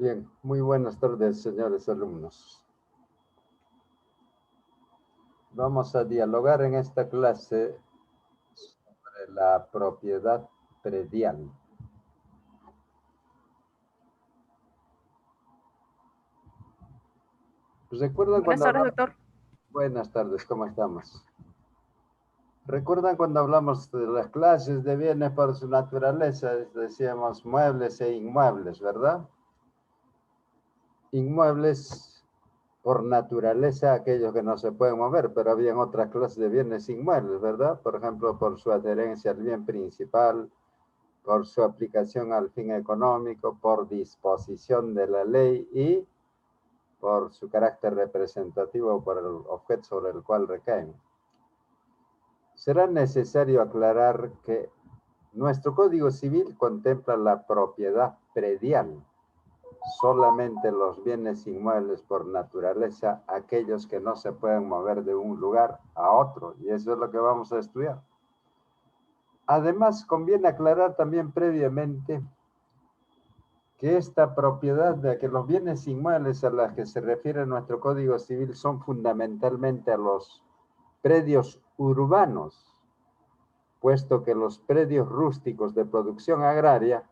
Bien, muy buenas tardes, señores alumnos. Vamos a dialogar en esta clase sobre la propiedad predial. ¿Recuerdan Buenas cuando tardes, hablamos? doctor. Buenas tardes, ¿cómo estamos? ¿Recuerdan cuando hablamos de las clases de bienes por su naturaleza? Decíamos muebles e inmuebles, ¿verdad? Inmuebles por naturaleza aquellos que no se pueden mover, pero habían otras clases de bienes inmuebles, ¿verdad? Por ejemplo, por su adherencia al bien principal, por su aplicación al fin económico, por disposición de la ley y por su carácter representativo por el objeto sobre el cual recaen. Será necesario aclarar que nuestro Código Civil contempla la propiedad predial, solamente los bienes inmuebles por naturaleza, aquellos que no se pueden mover de un lugar a otro, y eso es lo que vamos a estudiar. Además, conviene aclarar también previamente que esta propiedad de que los bienes inmuebles a las que se refiere nuestro Código Civil son fundamentalmente a los predios urbanos, puesto que los predios rústicos de producción agraria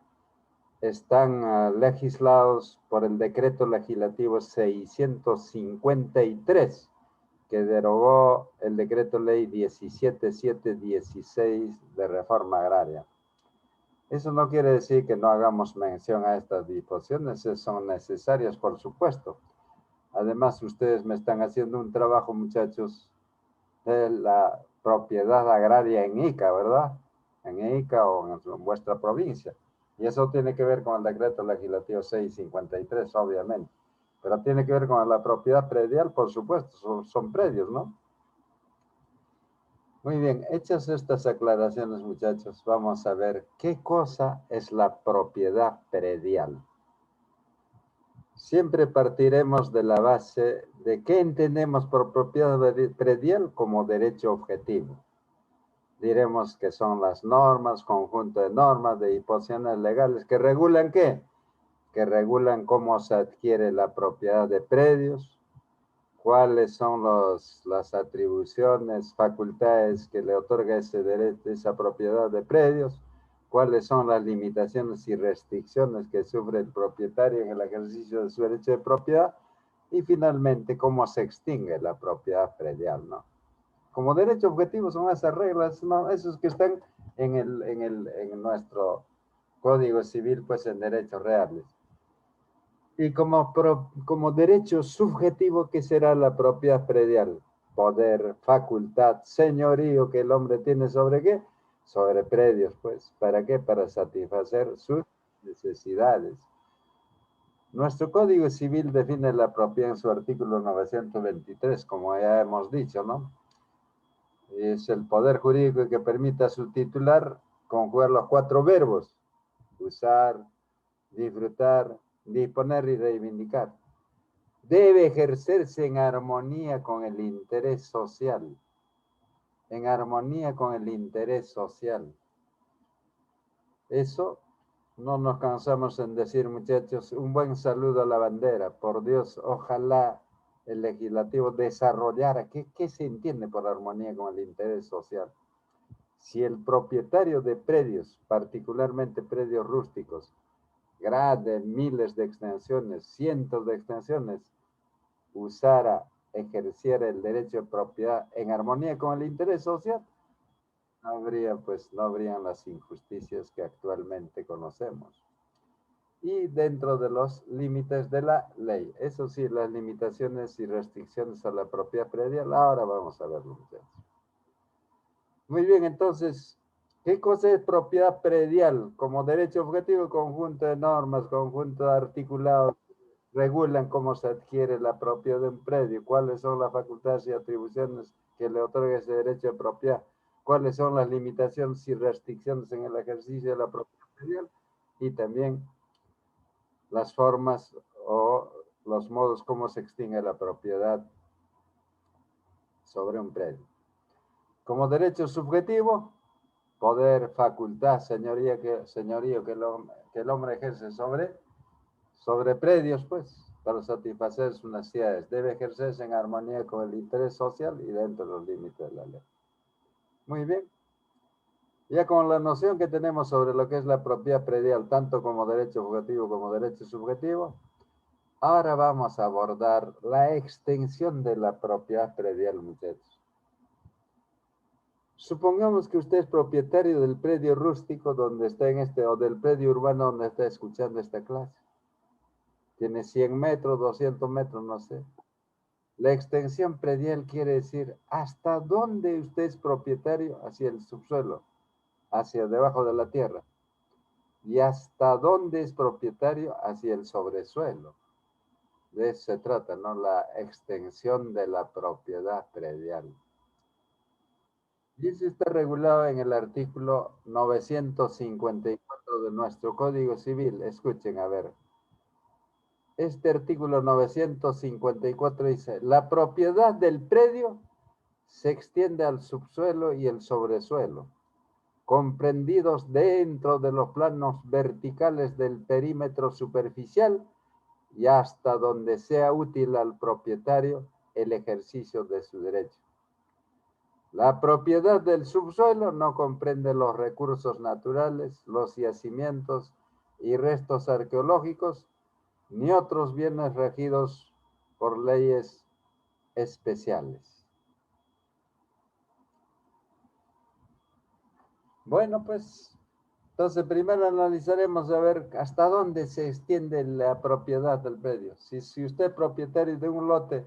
están legislados por el Decreto Legislativo 653, que derogó el Decreto Ley 17716 de Reforma Agraria. Eso no quiere decir que no hagamos mención a estas disposiciones, son necesarias, por supuesto. Además, ustedes me están haciendo un trabajo, muchachos, de la propiedad agraria en Ica, ¿verdad? En Ica o en vuestra provincia. Y eso tiene que ver con el decreto legislativo 653, obviamente. Pero tiene que ver con la propiedad predial, por supuesto, son predios, ¿no? Muy bien, hechas estas aclaraciones, muchachos, vamos a ver qué cosa es la propiedad predial. Siempre partiremos de la base de qué entendemos por propiedad predial como derecho objetivo. Diremos que son las normas, conjunto de normas, de disposiciones legales que regulan ¿qué? Que regulan cómo se adquiere la propiedad de predios, cuáles son las atribuciones, facultades que le otorga ese derecho, esa propiedad de predios, cuáles son las limitaciones y restricciones que sufre el propietario en el ejercicio de su derecho de propiedad y finalmente cómo se extingue la propiedad predial, ¿no? Como derecho objetivo son esas reglas, ¿no? Esos que están en nuestro Código Civil, pues en derechos reales. Y como derecho subjetivo, ¿qué será la propiedad predial? Poder, facultad, señorío que el hombre tiene sobre qué? Sobre predios, pues. ¿Para qué? Para satisfacer sus necesidades. Nuestro Código Civil define la propiedad en su artículo 923, como ya hemos dicho, ¿no? Es el poder jurídico que permite a su titular conjugar los 4 verbos: usar, disfrutar, disponer y reivindicar. Debe ejercerse en armonía con el interés social. En armonía con el interés social. Eso no nos cansamos en decir, muchachos, un buen saludo a la bandera. Por Dios, ojalá el legislativo desarrollara qué se entiende por armonía con el interés social. Si el propietario de predios, particularmente predios rústicos, grandes, miles de extensiones, cientos de extensiones, ejerciera el derecho de propiedad en armonía con el interés social, no habrían las injusticias que actualmente conocemos. Y dentro de los límites de la ley. Eso sí, las limitaciones y restricciones a la propiedad predial, ahora vamos a verlo, muchachos. Muy bien, entonces, ¿qué cosa es propiedad predial? Como derecho objetivo, conjunto de normas, conjunto de articulados, regulan cómo se adquiere la propiedad de un predio, cuáles son las facultades y atribuciones que le otorga ese derecho de propiedad, cuáles son las limitaciones y restricciones en el ejercicio de la propiedad predial y también las formas o los modos como se extingue la propiedad sobre un predio. Como derecho subjetivo, poder, facultad, señorío que el hombre ejerce sobre predios, pues, para satisfacer sus necesidades. Debe ejercerse en armonía con el interés social y dentro de los límites de la ley. Muy bien. Ya con la noción que tenemos sobre lo que es la propiedad predial, tanto como derecho objetivo como derecho subjetivo, ahora vamos a abordar la extensión de la propiedad predial, muchachos. Supongamos que usted es propietario del predio rústico donde está o del predio urbano donde está escuchando esta clase. Tiene 100 metros, 200 metros, no sé. La extensión predial quiere decir hasta dónde usted es propietario hacia el subsuelo, hacia debajo de la tierra, y hasta dónde es propietario hacia el sobresuelo. De eso se trata, ¿no? La extensión de la propiedad predial. Y eso está regulado en el artículo 954 de nuestro Código Civil. Escuchen, a ver. Este artículo 954 dice, la propiedad del predio se extiende al subsuelo y el sobresuelo, comprendidos dentro de los planos verticales del perímetro superficial y hasta donde sea útil al propietario el ejercicio de su derecho. La propiedad del subsuelo no comprende los recursos naturales, los yacimientos y restos arqueológicos, ni otros bienes regidos por leyes especiales. Bueno, pues, entonces primero analizaremos a ver hasta dónde se extiende la propiedad del predio. Si usted es propietario de un lote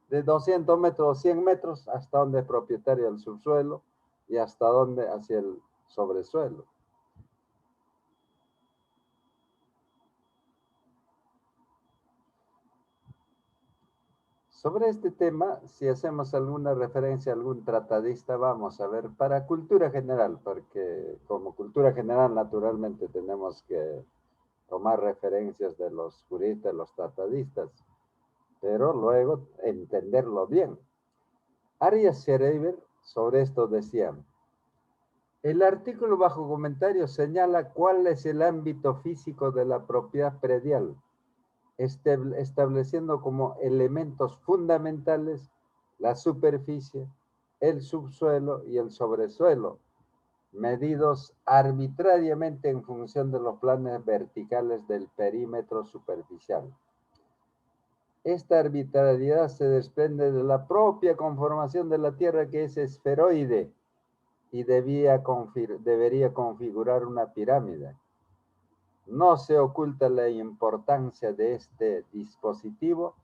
de 200 metros o 100 metros, hasta dónde es propietario del subsuelo y hasta dónde hacia el sobresuelo. Sobre este tema, si hacemos alguna referencia a algún tratadista, vamos a ver para cultura general, porque como cultura general naturalmente tenemos que tomar referencias de los juristas, los tratadistas, pero luego entenderlo bien. Arias Schreiber sobre esto decía, el artículo bajo comentario señala cuál es el ámbito físico de la propiedad predial, estableciendo como elementos fundamentales la superficie, el subsuelo y el sobresuelo, medidos arbitrariamente en función de los planes verticales del perímetro superficial. Esta arbitrariedad se desprende de la propia conformación de la Tierra, que es esferoide y debería configurar una pirámide. No se oculta la importancia de este dispositivo,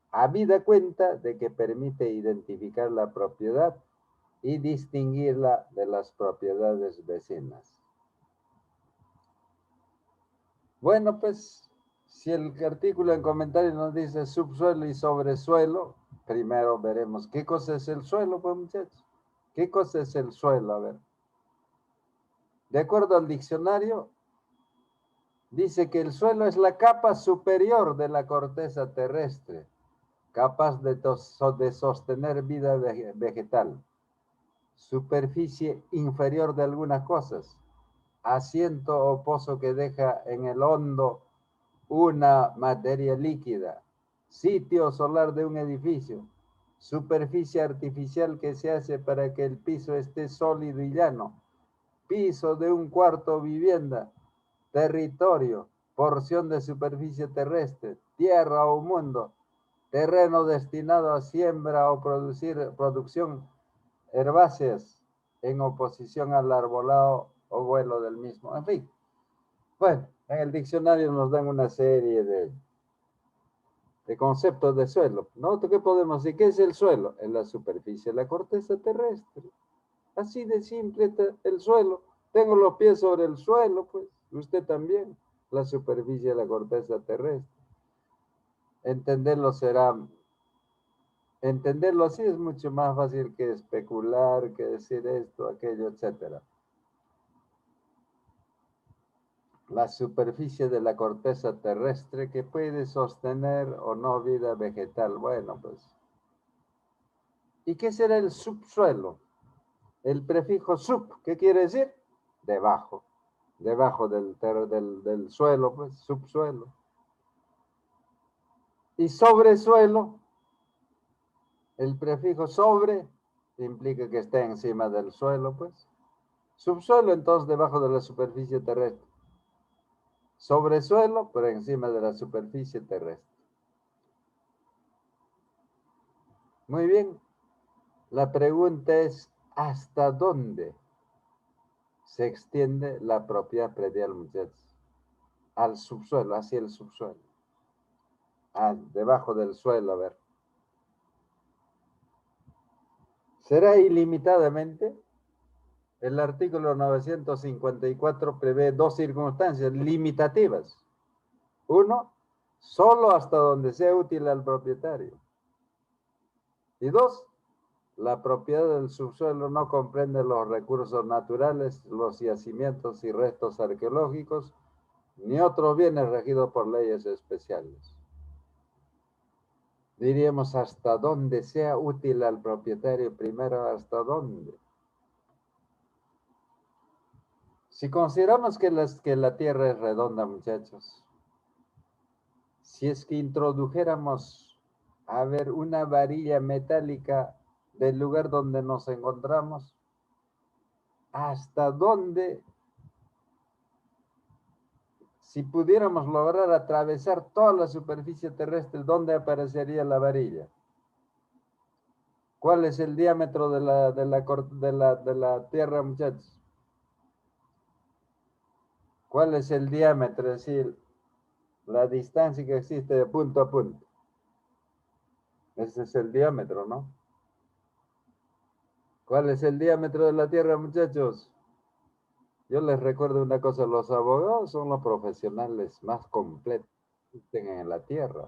habida cuenta de que permite identificar la propiedad y distinguirla de las propiedades vecinas. Bueno, pues, si el artículo en comentario nos dice subsuelo y sobresuelo, primero veremos qué cosa es el suelo, pues, muchachos. ¿Qué cosa es el suelo? A ver. De acuerdo al diccionario, dice que el suelo es la capa superior de la corteza terrestre, capaz de sostener vida vegetal. Superficie inferior de algunas cosas, asiento o pozo que deja en el hondo una materia líquida, sitio solar de un edificio, superficie artificial que se hace para que el piso esté sólido y llano, piso de un cuarto vivienda, territorio, porción de superficie terrestre, tierra o mundo, terreno destinado a siembra o producción herbáceas en oposición al arbolado o vuelo del mismo. En fin, bueno, en el diccionario nos dan una serie de conceptos de suelo. ¿Nosotros qué podemos decir? ¿Qué es el suelo? En la superficie de la corteza terrestre. Así de simple está el suelo. Tengo los pies sobre el suelo, pues. Usted también. La superficie de la corteza terrestre. Entenderlo será... Entenderlo así es mucho más fácil que especular, que decir esto, aquello, etcétera. La superficie de la corteza terrestre que puede sostener o no vida vegetal. Bueno, pues. ¿Y qué será el subsuelo? El prefijo sub, ¿qué quiere decir? Debajo. Debajo del suelo, pues, subsuelo. Y sobresuelo, el prefijo sobre implica que esté encima del suelo, pues. Subsuelo, entonces, debajo de la superficie terrestre. Sobresuelo, por encima de la superficie terrestre. Muy bien. La pregunta es, ¿hasta dónde se extiende la propiedad predial, muchachos? Al subsuelo, hacia el subsuelo. Debajo del suelo, a ver. ¿Será ilimitadamente? El artículo 954 prevé dos circunstancias limitativas. Uno, solo hasta donde sea útil al propietario. Y dos, la propiedad del subsuelo no comprende los recursos naturales, los yacimientos y restos arqueológicos, ni otros bienes regidos por leyes especiales. Diríamos hasta donde sea útil al propietario, primero hasta dónde. Si consideramos que la Tierra es redonda, muchachos, si es que introdujéramos, a ver, una varilla metálica del lugar donde nos encontramos, ¿hasta dónde, si pudiéramos lograr atravesar toda la superficie terrestre, dónde aparecería la varilla? ¿Cuál es el diámetro de la Tierra, muchachos? ¿Cuál es el diámetro? Es decir, la distancia que existe de punto a punto. Ese es el diámetro, ¿no? ¿Cuál es el diámetro de la Tierra, muchachos? Yo les recuerdo una cosa, los abogados son los profesionales más completos que existen en la Tierra.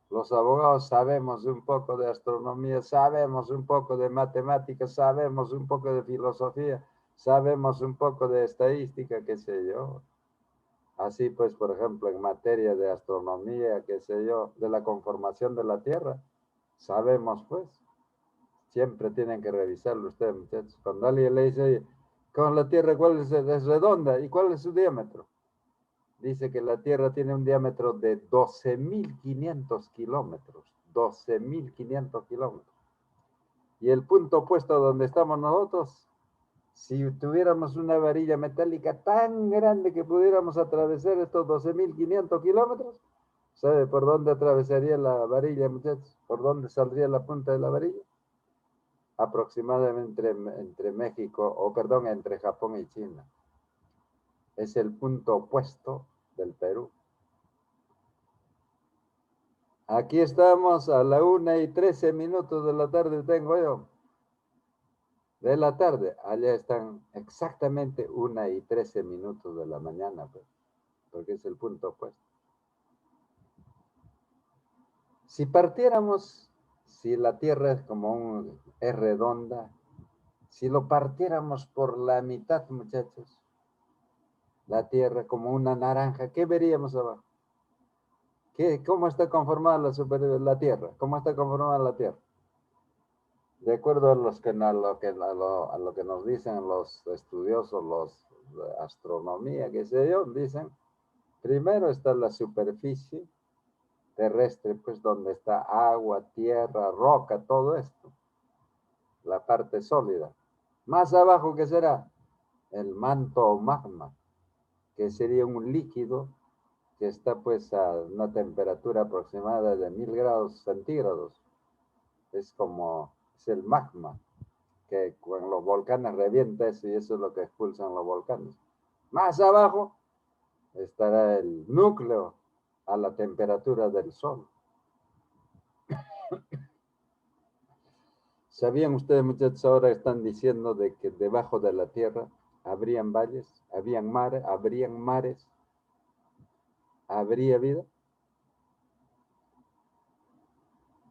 Los abogados sabemos un poco de astronomía, sabemos un poco de matemáticas, sabemos un poco de filosofía, sabemos un poco de estadística, qué sé yo. Así pues, por ejemplo, en materia de astronomía, qué sé yo, de la conformación de la Tierra, sabemos pues. Siempre tienen que revisarlo ustedes, muchachos. Cuando alguien le dice, oye, con la Tierra, ¿cuál es redonda? ¿Y cuál es su diámetro? Dice que la Tierra tiene un diámetro de 12.500 kilómetros. 12.500 kilómetros. Y el punto opuesto donde estamos nosotros, si tuviéramos una varilla metálica tan grande que pudiéramos atravesar estos 12.500 kilómetros, ¿sabe por dónde atravesaría la varilla, muchachos? ¿Por dónde saldría la punta de la varilla? Aproximadamente entre México, o perdón, entre Japón y China. Es el punto opuesto del Perú. Aquí estamos a la 1:13 de la tarde, tengo yo. De la tarde, allá están exactamente 1:13 de la mañana, pues, porque es el punto opuesto. Si partiéramos, si la Tierra es redonda, si lo partiéramos por la mitad, muchachos, la Tierra como una naranja, ¿qué veríamos abajo? ¿Cómo está conformada la Tierra? ¿Cómo está conformada la Tierra? De acuerdo a lo que nos dicen los estudiosos, los de astronomía, qué sé yo, dicen, primero está la superficie terrestre, pues donde está agua, tierra, roca, todo esto, la parte sólida. Más abajo, ¿qué será? El manto o magma, que sería un líquido que está pues a una temperatura aproximada de 1000 grados centígrados. Es el magma, que con los volcanes revienta eso y eso es lo que expulsan los volcanes. Más abajo estará el núcleo a la temperatura del Sol. ¿Sabían ustedes, muchachos, ahora están diciendo de que debajo de la Tierra habrían valles, habrían mares, habría vida?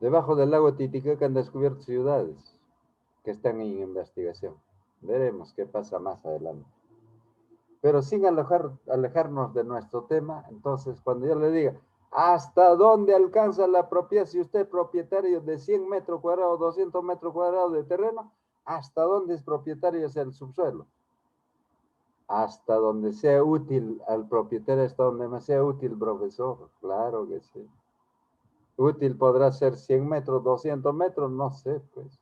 Debajo del lago Titicaca han descubierto ciudades que están en investigación. Veremos qué pasa más adelante. Pero sin alejarnos de nuestro tema, entonces cuando yo le diga, ¿hasta dónde alcanza la propiedad? Si usted es propietario de 100 metros cuadrados, 200 metros cuadrados de terreno, ¿hasta dónde es propietario es el subsuelo? Hasta donde sea útil al propietario, hasta donde me sea útil, profesor. Claro que sí. Útil podrá ser 100 metros, 200 metros, no sé, pues.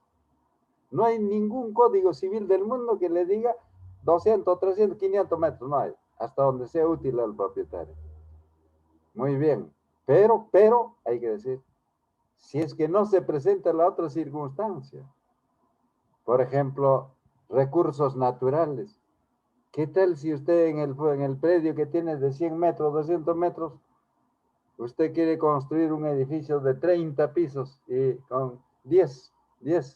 No hay ningún código civil del mundo que le diga 200, 300, 500 metros, no hay, hasta donde sea útil al propietario. Muy bien, pero, hay que decir, si es que no se presenta la otra circunstancia, por ejemplo, recursos naturales. ¿Qué tal si usted en el predio que tiene de 100 metros, 200 metros, usted quiere construir un edificio de 30 pisos y con 10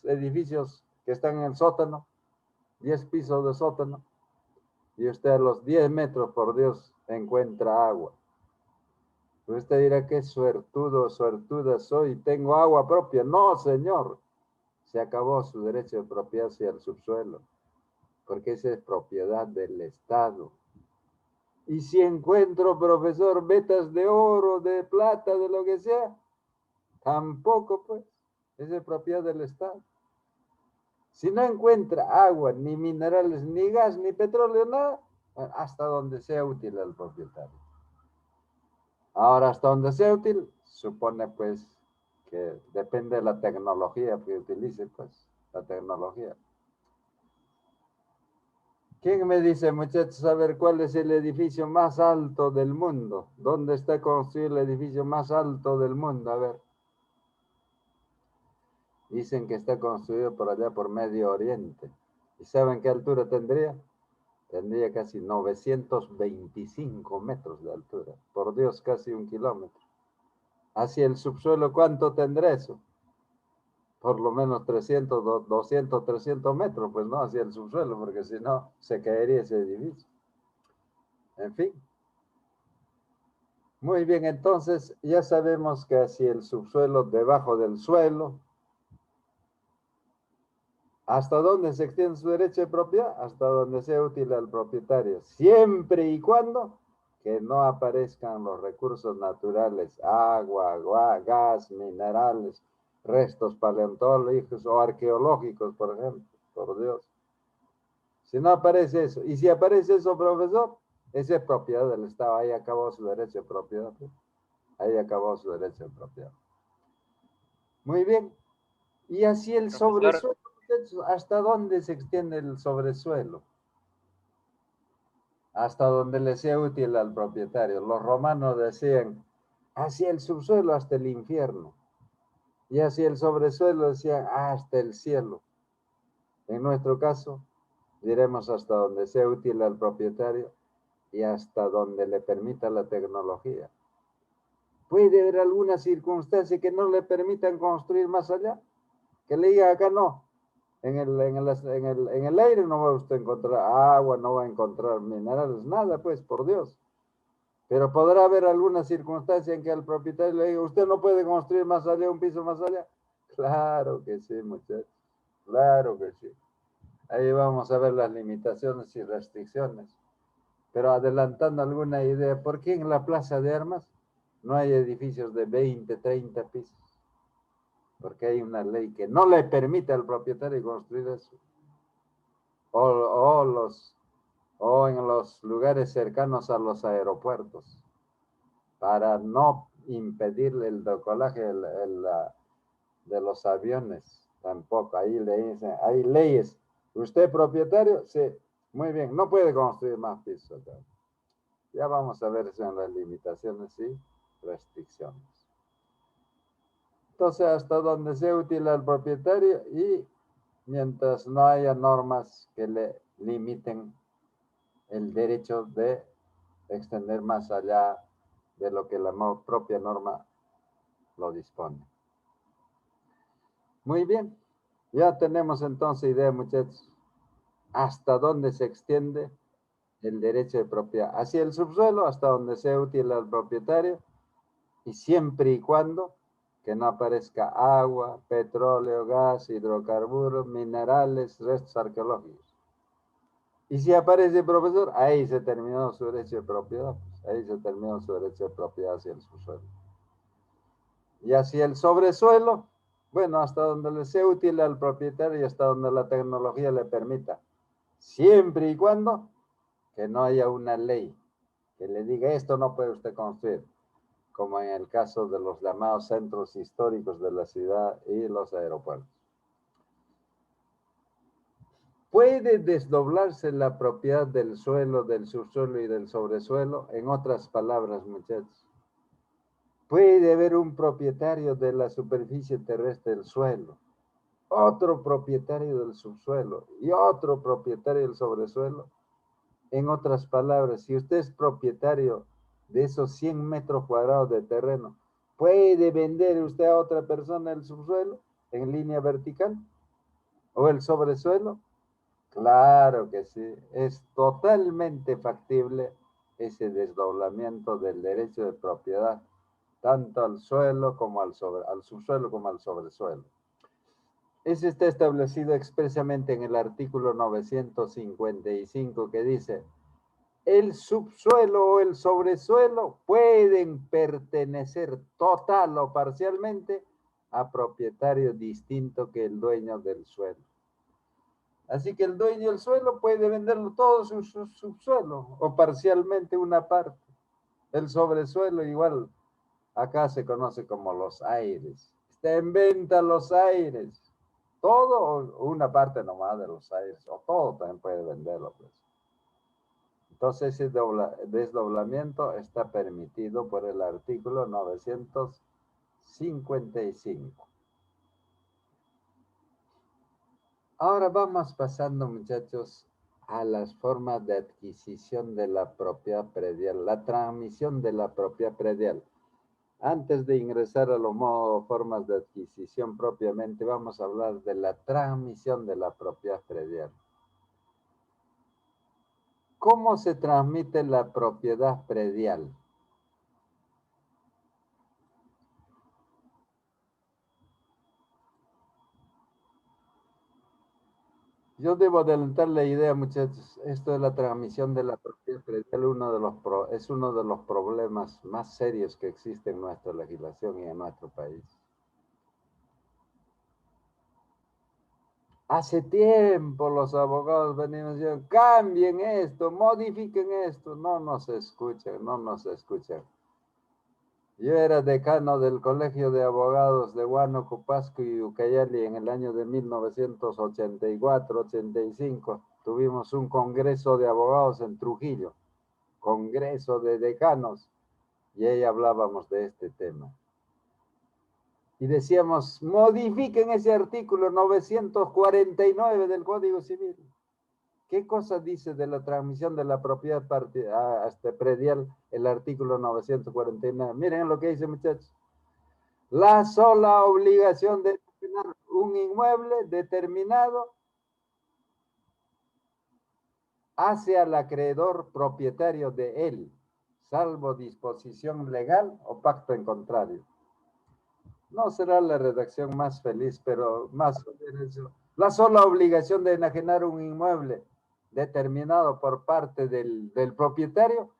edificios que están en el sótano, 10 pisos de sótano, y usted a los 10 metros, por Dios, encuentra agua? Usted dirá, qué suertudo, suertuda soy, tengo agua propia. No, señor, se acabó su derecho de propiedad hacia el subsuelo, porque esa es propiedad del Estado. Y si encuentro, profesor, vetas de oro, de plata, de lo que sea, tampoco, pues, esa es propiedad del Estado. Si no encuentra agua, ni minerales, ni gas, ni petróleo, nada, hasta donde sea útil al propietario. Ahora, hasta donde sea útil, supone, pues, que depende de la tecnología que utilice, pues, la tecnología. ¿Quién me dice, muchachos, a ver cuál es el edificio más alto del mundo? ¿Dónde está construido el edificio más alto del mundo? A ver. Dicen que está construido por allá por Medio Oriente. ¿Y saben qué altura tendría? Tendría casi 925 metros de altura. Por Dios, casi 1 kilómetro. Hacia el subsuelo, ¿cuánto tendrá eso? Por lo menos 300, 200, 300 metros, pues no, hacia el subsuelo, porque si no, se caería ese edificio. En fin. Muy bien, entonces ya sabemos que hacia el subsuelo, debajo del suelo, ¿hasta dónde se extiende su derecho de propiedad? Hasta donde sea útil al propietario, siempre y cuando que no aparezcan los recursos naturales, agua, gas, minerales, restos paleontológicos o arqueológicos, por ejemplo, por Dios. Si no aparece eso, y si aparece eso, profesor, esa es propiedad del Estado, ahí acabó su derecho de propiedad. Ahí acabó su derecho de propiedad. Muy bien. Y así el Profesor, sobresuelo, ¿hasta dónde se extiende el sobresuelo? Hasta donde le sea útil al propietario. Los romanos decían, hacia el subsuelo hasta el infierno. Y hacia el sobresuelo decían, hasta el cielo. En nuestro caso, diremos hasta donde sea útil al propietario y hasta donde le permita la tecnología. ¿Puede haber alguna circunstancia que no le permitan construir más allá? Que le diga acá no. En el aire no va usted a encontrar agua, no va a encontrar minerales, nada, pues, por Dios. Pero podrá haber alguna circunstancia en que al propietario le diga, usted no puede construir más allá, un piso más allá. Claro que sí, muchachos. Claro que sí. Ahí vamos a ver las limitaciones y restricciones. Pero adelantando alguna idea, ¿por qué en la Plaza de Armas no hay edificios de 20, 30 pisos? Porque hay una ley que no le permite al propietario construir eso. O en los lugares cercanos a los aeropuertos, para no impedir el decolaje de los aviones. Tampoco, ahí le dicen, hay leyes. ¿Usted propietario? Sí, muy bien, no puede construir más pisos. Ya vamos a ver eso en las limitaciones y restricciones. Entonces, hasta donde sea útil al propietario y mientras no haya normas que le limiten el derecho de extender más allá de lo que la propia norma lo dispone. Muy bien, ya tenemos entonces idea, muchachos, hasta dónde se extiende el derecho de propiedad. Hacia el subsuelo, hasta donde sea útil al propietario, y siempre y cuando que no aparezca agua, petróleo, gas, hidrocarburos, minerales, restos arqueológicos. Y si aparece, profesor, ahí se terminó su derecho de propiedad. Ahí se terminó su derecho de propiedad hacia el subsuelo. Y hacia el sobresuelo, bueno, hasta donde le sea útil al propietario y hasta donde la tecnología le permita. Siempre y cuando que no haya una ley que le diga esto no puede usted construir. como en el caso de los llamados centros históricos de la ciudad y los aeropuertos. Puede desdoblarse la propiedad del suelo, del subsuelo y del sobresuelo. En otras palabras, muchachos, puede haber un propietario de la superficie terrestre del suelo, otro propietario del subsuelo y otro propietario del sobresuelo. En otras palabras, si usted es propietario de esos 100 metros cuadrados de terreno, ¿puede vender usted a otra persona el subsuelo en línea vertical o el sobresuelo? Claro que sí, es totalmente factible ese desdoblamiento del derecho de propiedad, tanto al suelo como al subsuelo como al sobresuelo. Ese está establecido expresamente en el artículo 955 que dice: el subsuelo o el sobresuelo pueden pertenecer total o parcialmente a propietario distinto que el dueño del suelo. Así que el dueño del suelo puede venderlo todo su subsuelo o parcialmente una parte. El sobresuelo igual, acá se conoce como los aires. Está en venta los aires. Todo o una parte nomás de los aires, o todo también puede venderlo, pues. Entonces ese desdoblamiento está permitido por el artículo 955. Ahora vamos pasando, muchachos, a las formas de adquisición de la propiedad predial, la transmisión de la propiedad predial. Antes de ingresar a los modos, formas de adquisición propiamente, vamos a hablar de la transmisión de la propiedad predial. ¿Cómo se transmite la propiedad predial? Yo debo adelantar la idea, muchachos. Esto de la transmisión de la propiedad predial es uno de los problemas más serios que existe en nuestra legislación y en nuestro país. Hace tiempo los abogados venían diciendo: cambien esto, modifiquen esto. No nos escuchan, no nos escuchan. Yo era decano del Colegio de Abogados de Huánuco, Pasco y Ucayali en el año de 1984-85. Tuvimos un congreso de abogados en Trujillo, congreso de decanos, y ahí hablábamos de este tema. Y decíamos: modifiquen ese artículo 949 del Código Civil. ¿Qué cosa dice de la transmisión de la propiedad predial el artículo 949? Miren lo que dice, muchachos. La sola obligación de tener un inmueble determinado hace al acreedor propietario de él, salvo disposición legal o pacto en contrario. No será la redacción más feliz, pero más o menos eso. La sola obligación de enajenar un inmueble determinado por parte del propietario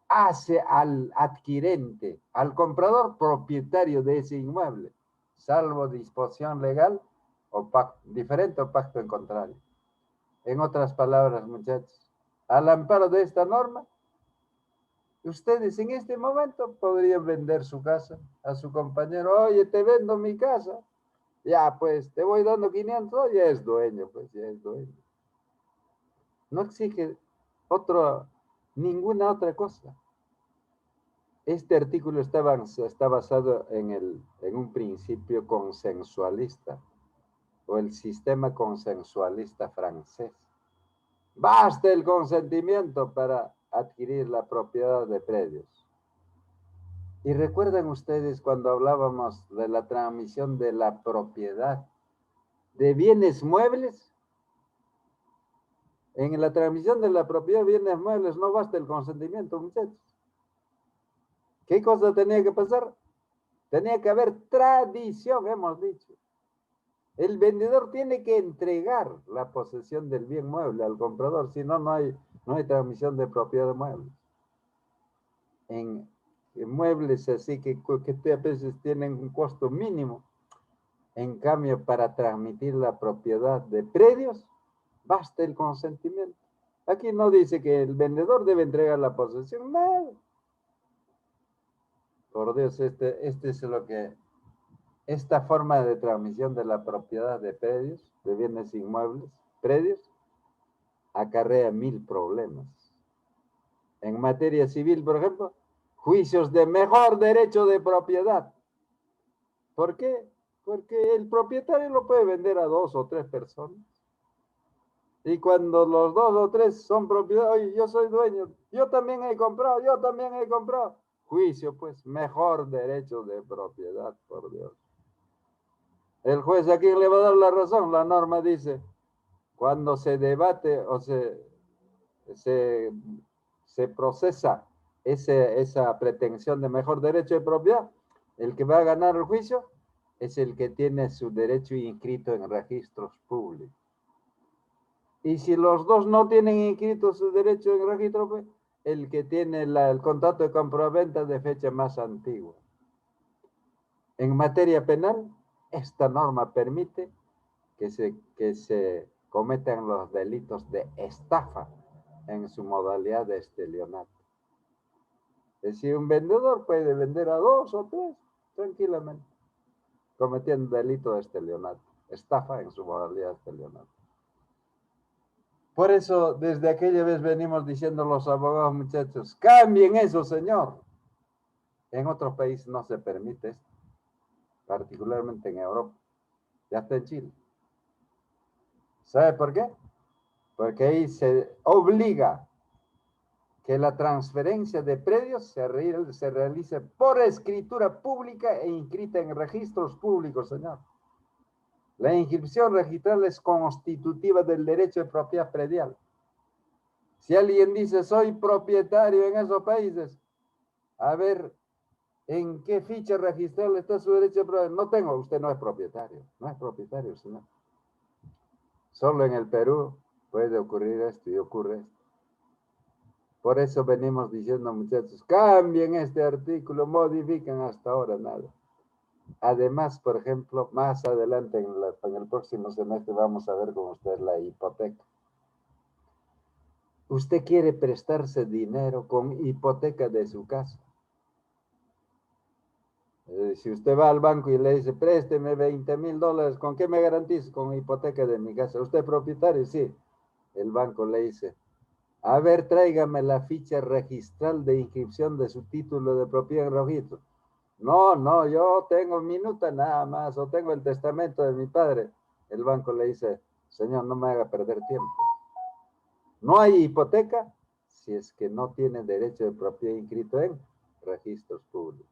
hace al adquirente, al comprador propietario de ese inmueble, salvo disposición legal o diferente o pacto en contrario. En otras palabras, muchachos, al amparo de esta norma, ustedes en este momento podrían vender su casa a su compañero. Oye, te vendo mi casa. Ya, pues, te voy dando 500, ya es dueño, pues, ya es dueño. No exige ninguna otra cosa. Este artículo está basado en un principio consensualista o el sistema consensualista francés. Basta el consentimiento para adquirir la propiedad de predios. Y recuerdan ustedes cuando hablábamos de la transmisión de la propiedad de bienes muebles. En la transmisión de la propiedad de bienes muebles no basta el consentimiento, muchachos. ¿Qué cosa tenía que pasar? Tenía que haber tradición, hemos dicho. El vendedor tiene que entregar la posesión del bien mueble al comprador, si no, no hay transmisión de propiedad de muebles. En muebles así que a veces tienen un costo mínimo, en cambio, para transmitir la propiedad de predios, basta el consentimiento. Aquí no dice que el vendedor debe entregar la posesión, nada. Por Dios, este es lo que, esta forma de transmisión de la propiedad de predios, de bienes inmuebles, predios, acarrea 1000 problemas. En materia civil, por ejemplo, juicios de mejor derecho de propiedad. ¿Por qué? Porque el propietario lo puede vender a 2 o 3 personas. Y cuando los 2 o 3 son propiedad, oye, yo soy dueño, yo también he comprado, yo también he comprado. Juicio, pues, mejor derecho de propiedad, por Dios. El juez a quién le va a dar la razón. La norma dice, cuando se debate o se, se procesa esa pretensión de mejor derecho de propiedad, el que va a ganar el juicio es el que tiene su derecho inscrito en registros públicos. Y si los dos no tienen inscrito su derecho en registro, pues, el que tiene el contrato de compraventa de fecha más antigua. En materia penal, esta norma permite que se cometan los delitos de estafa en su modalidad de estelionato. Es decir, un vendedor puede vender a 2 o 3 tranquilamente, cometiendo delito de estelionato, estafa en su modalidad de estelionato. Por eso, desde aquella vez venimos diciendo los abogados, muchachos, cambien eso, señor. En otros países no se permite esto, particularmente en Europa, ya está en Chile. ¿Sabe por qué? Porque ahí se obliga que la transferencia de predios se realice por escritura pública e inscrita en registros públicos, señor. La inscripción registral es constitutiva del derecho de propiedad predial. Si alguien dice, soy propietario en esos países, a ver, ¿en qué ficha registral está su derecho de propiedad? No tengo, usted no es propietario, señor. Solo en el Perú puede ocurrir esto y ocurre esto. Por eso venimos diciendo, muchachos, cambien este artículo, modifiquen, hasta ahora nada. Además, por ejemplo, más adelante en el próximo semestre vamos a ver con ustedes la hipoteca. Usted quiere prestarse dinero con hipoteca de su casa. Si usted va al banco y le dice, présteme $20,000, ¿con qué me garantiza? Con hipoteca de mi casa. ¿Usted es propietario? Sí. El banco le dice, a ver, tráigame la ficha registral de inscripción de su título de propiedad en registro. No, yo tengo minuta nada más, o tengo el testamento de mi padre. El banco le dice, señor, no me haga perder tiempo. No hay hipoteca si es que no tiene derecho de propiedad inscrito en registros públicos.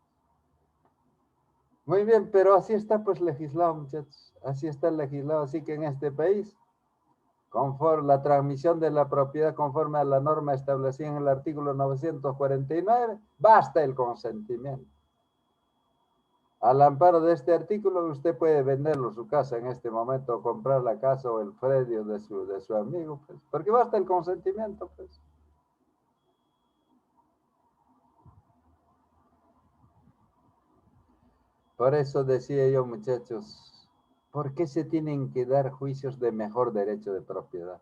Muy bien, pero así está pues legislado, muchachos. Así está legislado. Así que en este país, conforme la transmisión de la propiedad conforme a la norma establecida en el artículo 949, basta el consentimiento. Al amparo de este artículo, usted puede venderlo su casa en este momento, o comprar la casa o el predio de su amigo, pues, porque basta el consentimiento, pues. Por eso decía yo, muchachos, ¿por qué se tienen que dar juicios de mejor derecho de propiedad?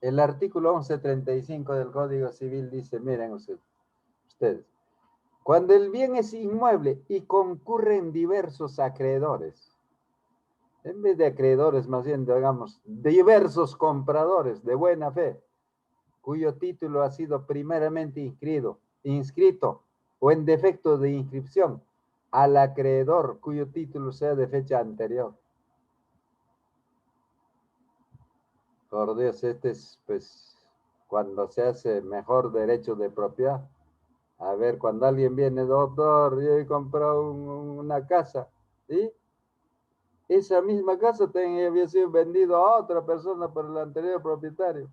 El artículo 1135 del Código Civil dice, miren ustedes, cuando el bien es inmueble y concurren diversos acreedores, en vez de acreedores, más bien, digamos, diversos compradores de buena fe, cuyo título ha sido primeramente inscrito o en defecto de inscripción al acreedor cuyo título sea de fecha anterior. Por Dios, este es, pues, cuando se hace mejor derecho de propiedad. A ver, cuando alguien viene, doctor, yo he comprado una casa, ¿y? Esa misma casa había sido vendida a otra persona por el anterior propietario.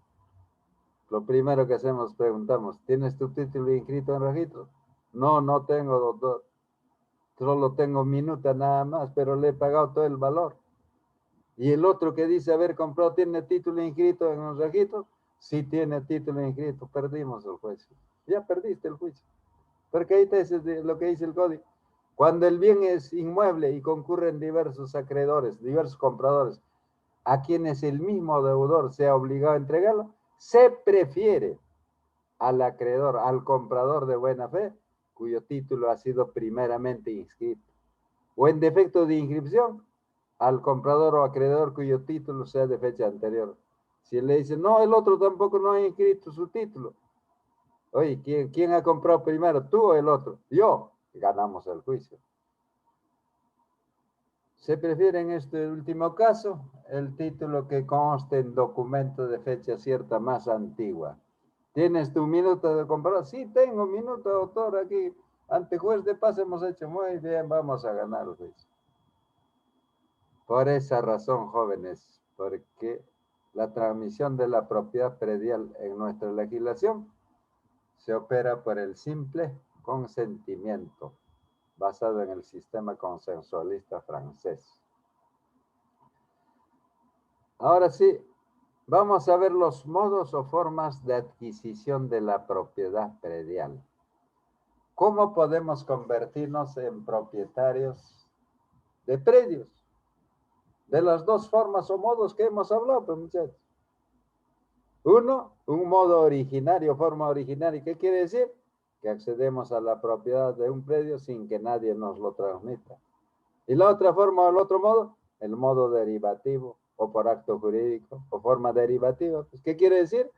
Lo primero que hacemos, preguntamos, ¿tienes tu título inscrito en registro? No, no tengo, doctor. Solo tengo minuta nada más, pero le he pagado todo el valor. Y el otro que dice haber comprado, ¿tiene título inscrito en el registro? Sí tiene título inscrito. Perdimos el juicio. Ya perdiste el juicio. Porque ahí está lo que dice el código. Cuando el bien es inmueble y concurren diversos acreedores, diversos compradores, a quienes el mismo deudor sea obligado a entregarlo, se prefiere al acreedor, al comprador de buena fe, cuyo título ha sido primeramente inscrito, o en defecto de inscripción, al comprador o acreedor cuyo título sea de fecha anterior. Si él le dice, no, el otro tampoco no ha inscrito su título. Oye, ¿quién ha comprado primero, tú o el otro? Yo. Ganamos el juicio. Se prefiere en este último caso el título que conste en documento de fecha cierta más antigua. ¿Tienes tu minuto de comprar? Sí, tengo minuto, autor, aquí. Ante juez de paz hemos hecho muy bien, vamos a ganar el juicio. Por esa razón, jóvenes, porque la transmisión de la propiedad predial en nuestra legislación se opera por el simple consentimiento, basado en el sistema consensualista francés. Ahora sí, vamos a ver los modos o formas de adquisición de la propiedad predial. ¿Cómo podemos convertirnos en propietarios de predios? De las dos formas o modos que hemos hablado, pues muchachos. Uno, un modo originario, forma originaria. ¿Qué quiere decir? Que accedemos a la propiedad de un predio sin que nadie nos lo transmita. Y la otra forma o el otro modo, el modo derivativo o por acto jurídico o forma derivativa. Pues, ¿qué quiere decir?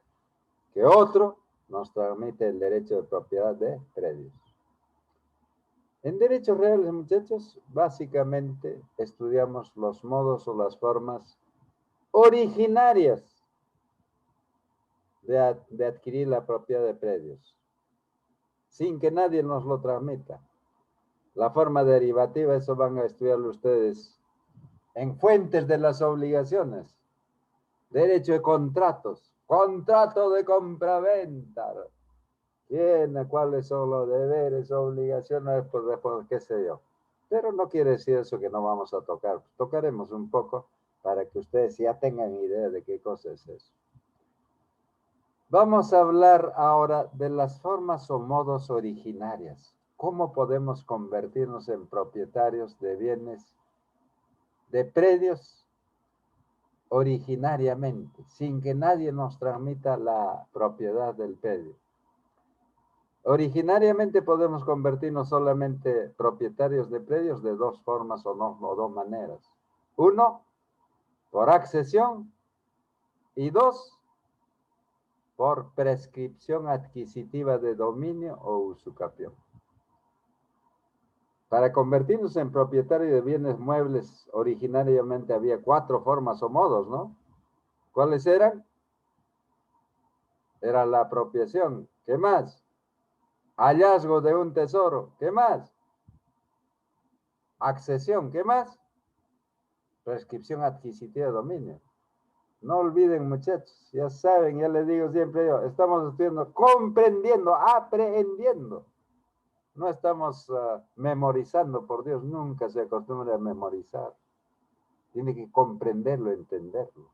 Que otro nos transmite el derecho de propiedad de predios. En derechos reales, muchachos, básicamente estudiamos los modos o las formas originarias de adquirir la propiedad de predios, sin que nadie nos lo transmita. La forma derivativa, eso van a estudiarlo ustedes en fuentes de las obligaciones. Derecho de contratos, contrato de compraventa. ¿Cuáles son los deberes, obligaciones, por qué sé yo? Pero no quiere decir eso que no vamos a tocar. Tocaremos un poco para que ustedes ya tengan idea de qué cosa es eso. Vamos a hablar ahora de las formas o modos originarias. ¿Cómo podemos convertirnos en propietarios de bienes, de predios originariamente, sin que nadie nos transmita la propiedad del predio? Originariamente podemos convertirnos solamente propietarios de predios de dos formas o dos maneras. Uno, por accesión, y dos, por prescripción adquisitiva de dominio o usucapión. Para convertirnos en propietario de bienes muebles, originariamente había 4 formas o modos, ¿no? ¿Cuáles eran? Era la apropiación. ¿Qué más? Hallazgo de un tesoro. ¿Qué más? Accesión. ¿Qué más? Prescripción adquisitiva de dominio. No olviden, muchachos, ya saben, ya les digo siempre yo, estamos estudiando, comprendiendo, aprendiendo. No estamos memorizando, por Dios, nunca se acostumbra a memorizar. Tiene que comprenderlo, entenderlo.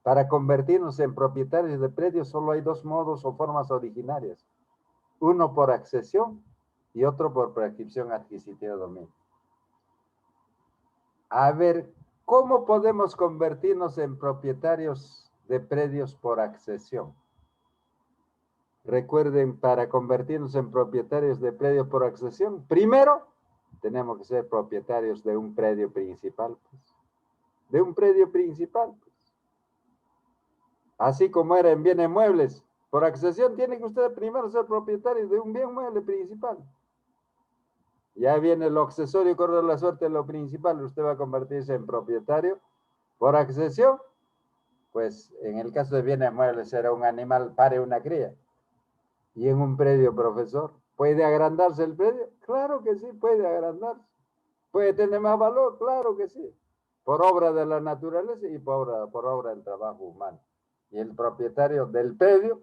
Para convertirnos en propietarios de predios solo hay 2 modos o formas originarias. Uno por accesión y otro por prescripción adquisitiva de dominio. A ver, ¿cómo podemos convertirnos en propietarios de predios por accesión? Recuerden, para convertirnos en propietarios de predios por accesión, primero tenemos que ser propietarios de un predio principal, pues. De un predio principal, pues. Así como era en bienes muebles, por accesión tiene que usted primero ser propietario de un bien mueble principal. Ya viene lo accesorio, corre la suerte, lo principal, usted va a convertirse en propietario por accesión. Pues en el caso de bienes muebles era un animal, pare una cría. Y en un predio, profesor, ¿puede agrandarse el predio? Claro que sí, puede agrandarse. ¿Puede tener más valor? Claro que sí. Por obra de la naturaleza y por obra del trabajo humano. Y el propietario del predio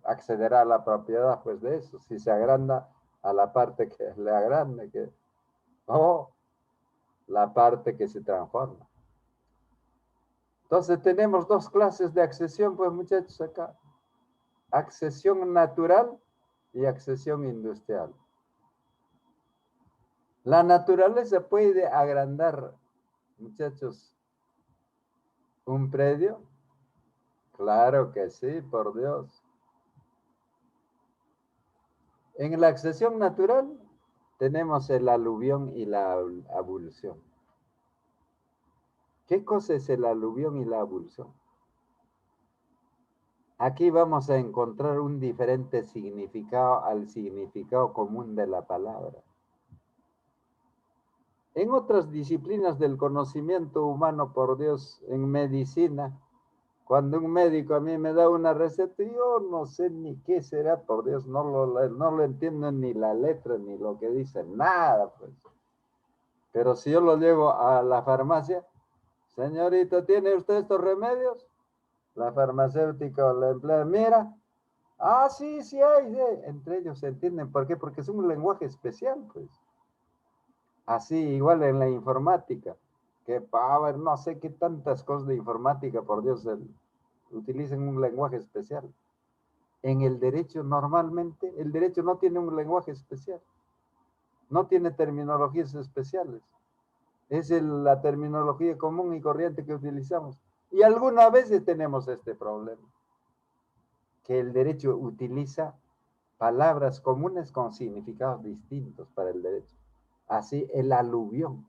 accederá a la propiedad pues de eso, si se agranda a la parte que le agrande, o la parte que se transforma. Entonces tenemos 2 clases de accesión, pues muchachos, acá. Accesión natural y accesión industrial. La naturaleza puede agrandar, muchachos, un predio. Claro que sí, por Dios. En la accesión natural tenemos el aluvión y la abulsión. ¿Qué cosa es el aluvión y la abulsión? Aquí vamos a encontrar un diferente significado al significado común de la palabra. En otras disciplinas del conocimiento humano, por Dios, en medicina, cuando un médico a mí me da una receta, yo no sé ni qué será, por Dios, no lo entiendo ni la letra, ni lo que dice, nada, pues. Pero si yo lo llevo a la farmacia, señorita, ¿tiene usted estos remedios? La farmacéutica o la empleada, mira, ah, sí, sí hay, sí. Entre ellos se entienden, ¿por qué? Porque es un lenguaje especial, pues. Así, igual en la informática, que Power, no sé qué tantas cosas de informática, por Dios, utilizan un lenguaje especial. En el derecho, normalmente, el derecho no tiene un lenguaje especial, no tiene terminologías especiales. Es la terminología común y corriente que utilizamos. Y algunas veces tenemos este problema, que el derecho utiliza palabras comunes con significados distintos para el derecho. Así, el aluvión.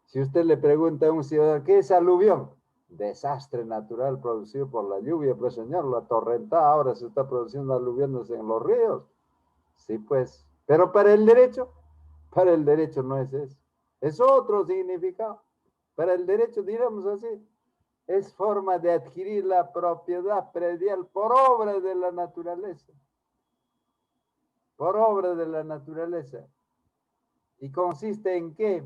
Si usted le pregunta a un ciudadano, ¿qué es aluvión? Desastre natural producido por la lluvia, pues señor, la torrentada ahora se está produciendo aluviones en los ríos. Sí, pues, pero para el derecho no es eso. Es otro significado. Para el derecho, diremos así, es forma de adquirir la propiedad predial por obra de la naturaleza. Por obra de la naturaleza. ¿Y consiste en qué?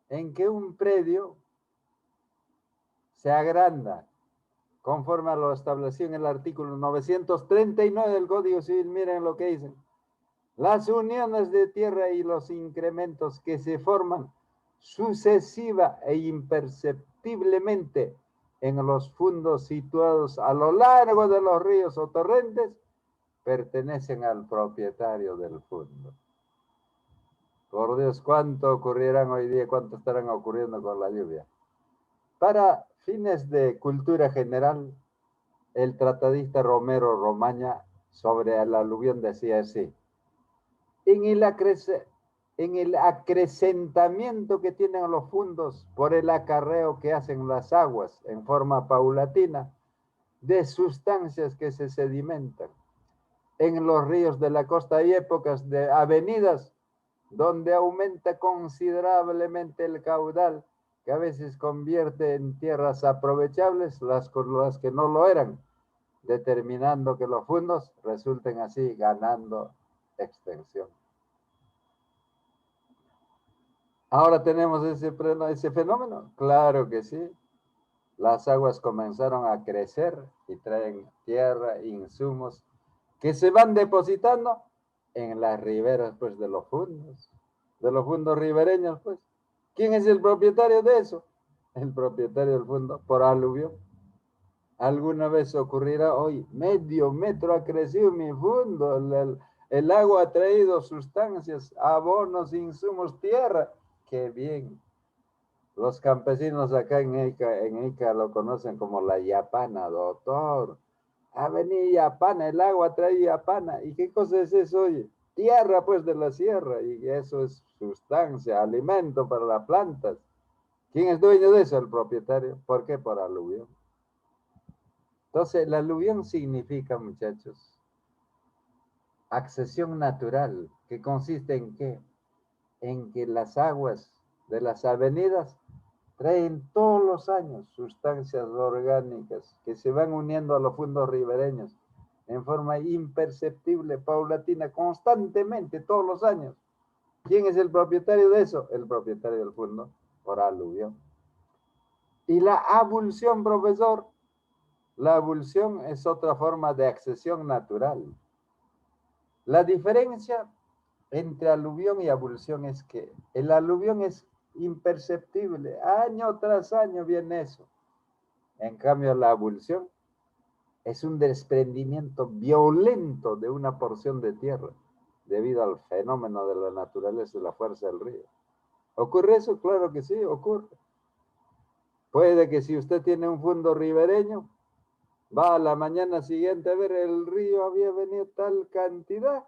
En que un predio se agranda conforme a lo establecido en el artículo 939 del Código Civil. Miren lo que dicen. Las uniones de tierra y los incrementos que se forman sucesiva e imperceptiblemente en los fondos situados a lo largo de los ríos o torrentes pertenecen al propietario del fondo. Por Dios, ¿cuánto ocurrirán hoy día? ¿Cuánto estarán ocurriendo con la lluvia? Para fines de cultura general, el tratadista Romero Romaña sobre el aluvión decía así: en el acrecentamiento que tienen los fondos por el acarreo que hacen las aguas en forma paulatina de sustancias que se sedimentan. En los ríos de la costa hay épocas de avenidas donde aumenta considerablemente el caudal, que a veces convierte en tierras aprovechables las que no lo eran, determinando que los fondos resulten así ganando extensión. ¿Ahora tenemos ese fenómeno? Claro que sí. Las aguas comenzaron a crecer y traen tierra, insumos, que se van depositando en las riberas, pues, de los fondos ribereños, pues. ¿Quién es el propietario de eso? El propietario del fondo, por aluvión. Alguna vez ocurrirá hoy, medio metro ha crecido mi fondo, el agua ha traído sustancias, abonos, insumos, tierra. ¡Qué bien! Los campesinos acá en Ica lo conocen como la yapana, doctor. Ha venido yapana, el agua trae yapana. ¿Y qué cosa es eso, oye? Tierra, pues, de la sierra. Y eso es sustancia, alimento para las plantas. ¿Quién es dueño de eso? El propietario. ¿Por qué? Por aluvión. Entonces, la aluvión significa, muchachos, accesión natural, que consiste en qué? En que las aguas de las avenidas traen todos los años sustancias orgánicas que se van uniendo a los fondos ribereños en forma imperceptible, paulatina, constantemente, todos los años. ¿Quién es el propietario de eso? El propietario del fondo, por aluvión. Y la abulsión, profesor, la abulsión es otra forma de accesión natural. La diferencia entre aluvión y abulsión es que el aluvión es imperceptible, año tras año viene eso. En cambio, la abulsión es un desprendimiento violento de una porción de tierra debido al fenómeno de la naturaleza y la fuerza del río. ¿Ocurre eso? Claro que sí, ocurre. Puede que si usted tiene un fondo ribereño, Va a la mañana siguiente a ver, el río había venido tal cantidad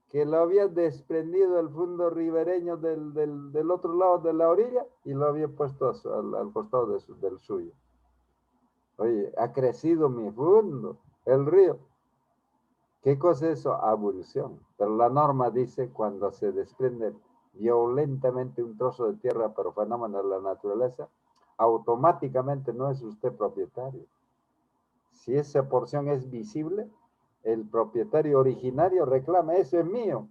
que lo había desprendido el fondo ribereño del otro lado de la orilla y lo había puesto al costado del suyo. Oye, ha crecido mi fondo, el río. ¿Qué cosa es eso? Abolición. Pero la norma dice cuando se desprende violentamente un trozo de tierra por fenómeno de la naturaleza, automáticamente no es usted propietario. Si esa porción es visible, el propietario originario reclama, eso es mío.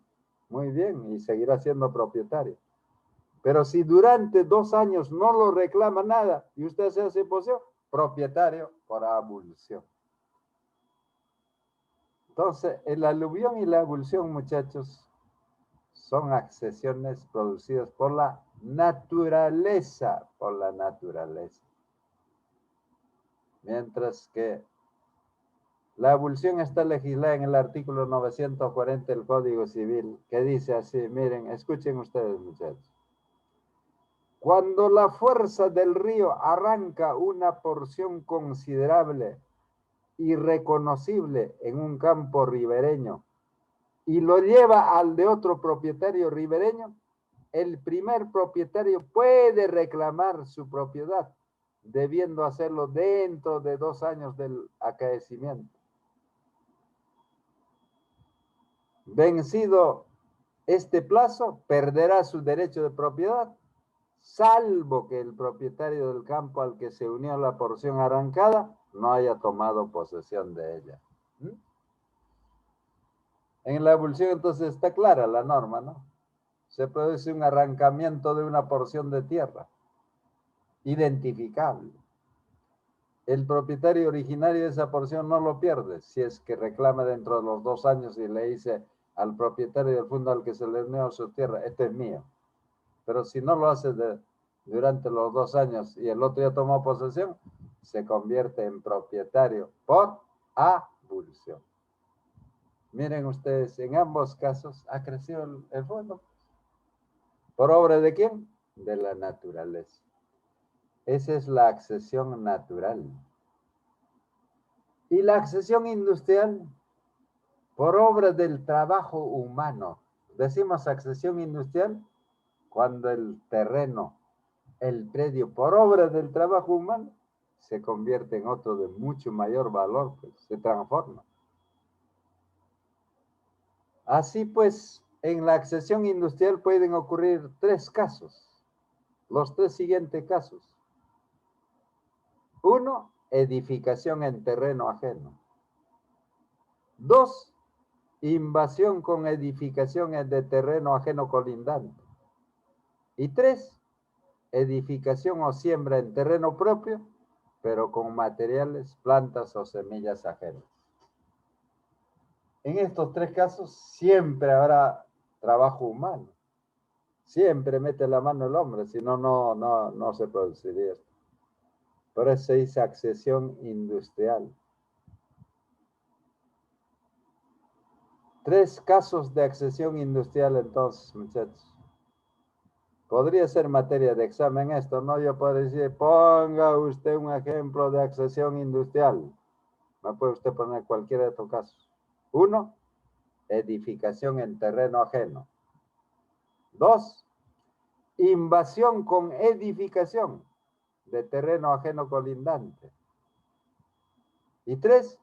Muy bien, y seguirá siendo propietario. Pero si durante 2 años no lo reclama nada y usted se hace posesión, propietario por abolición. Entonces, el aluvión y la abolición, muchachos, son accesiones producidas por la naturaleza, Mientras que la abolición está legislada en el artículo 940 del Código Civil, que dice así, miren, escuchen ustedes, muchachos. Cuando la fuerza del río arranca una porción considerable y reconocible en un campo ribereño y lo lleva al de otro propietario ribereño, el primer propietario puede reclamar su propiedad, debiendo hacerlo dentro de 2 años del acaecimiento. Vencido este plazo, perderá su derecho de propiedad, salvo que el propietario del campo al que se unió la porción arrancada no haya tomado posesión de ella. En la abolición entonces está clara la norma, ¿no? Se produce un arrancamiento de una porción de tierra, identificable. El propietario originario de esa porción no lo pierde, si es que reclama dentro de los 2 años y le dice al propietario del fondo al que se le unió su tierra, este es mío. Pero si no lo hace durante los 2 años y el otro ya tomó posesión, se convierte en propietario por abolición. Miren ustedes, en ambos casos ha crecido el fondo. ¿Por obra de quién? De la naturaleza. Esa es la accesión natural. Y la accesión industrial, por obra del trabajo humano. Decimos accesión industrial cuando el terreno, el predio, por obra del trabajo humano, se convierte en otro de mucho mayor valor, pues se transforma. Así pues, en la accesión industrial pueden ocurrir 3 casos, los 3 siguientes casos. 1, edificación en terreno ajeno. 2, invasión con edificación de terreno ajeno colindante. Y 3, edificación o siembra en terreno propio, pero con materiales, plantas o semillas ajenas. En estos 3 casos siempre habrá trabajo humano. Siempre mete la mano el hombre, si no, no se produciría esto. Por eso se dice accesión industrial. 3 casos de accesión industrial entonces, muchachos. Podría ser materia de examen esto, ¿no? Yo puedo decir, ponga usted un ejemplo de accesión industrial. Me puede usted poner cualquiera de estos casos. 1, edificación en terreno ajeno. 2, invasión con edificación de terreno ajeno colindante. Y 3,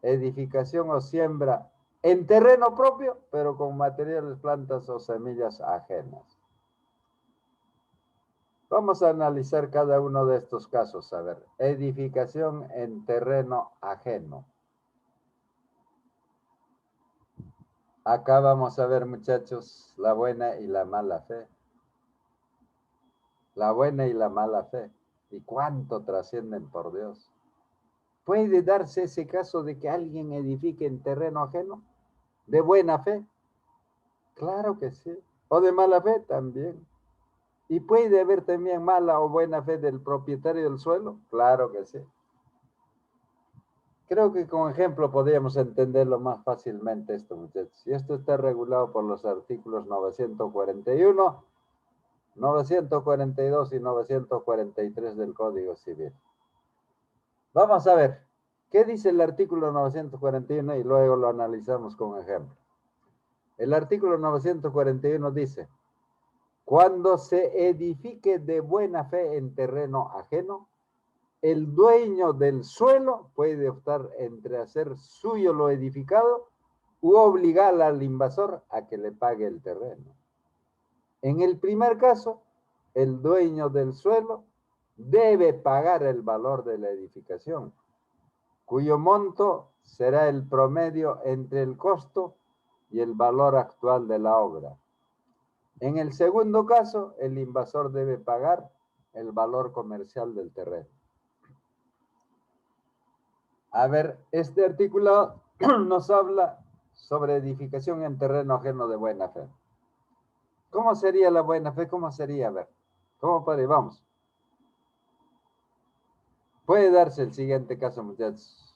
edificación o siembra en terreno propio, pero con materiales, plantas o semillas ajenas. Vamos a analizar cada uno de estos casos. A ver, edificación en terreno ajeno. Acá vamos a ver, muchachos, la buena y la mala fe. La buena y la mala fe. ¿Y cuánto trascienden, por Dios? ¿Puede darse ese caso de que alguien edifique en terreno ajeno? ¿De buena fe? Claro que sí. ¿O de mala fe? También. ¿Y puede haber también mala o buena fe del propietario del suelo? Claro que sí. Creo que con ejemplo podríamos entenderlo más fácilmente esto, muchachos. Y esto está regulado por los artículos 941, 942 y 943 del Código Civil. Vamos a ver, ¿Qué dice el artículo 941? Y luego lo analizamos con ejemplo. El artículo 941 dice, cuando se edifique de buena fe en terreno ajeno, el dueño del suelo puede optar entre hacer suyo lo edificado u obligar al invasor a que le pague el terreno. En el primer caso, el dueño del suelo debe pagar el valor de la edificación, cuyo monto será el promedio entre el costo y el valor actual de la obra. En el segundo caso, el invasor debe pagar el valor comercial del terreno. A ver, este artículo nos habla sobre edificación en terreno ajeno de buena fe. ¿Cómo sería la buena fe? ¿Cómo sería? A ver, ¿cómo puede? Vamos. Puede darse el siguiente caso, muchachos.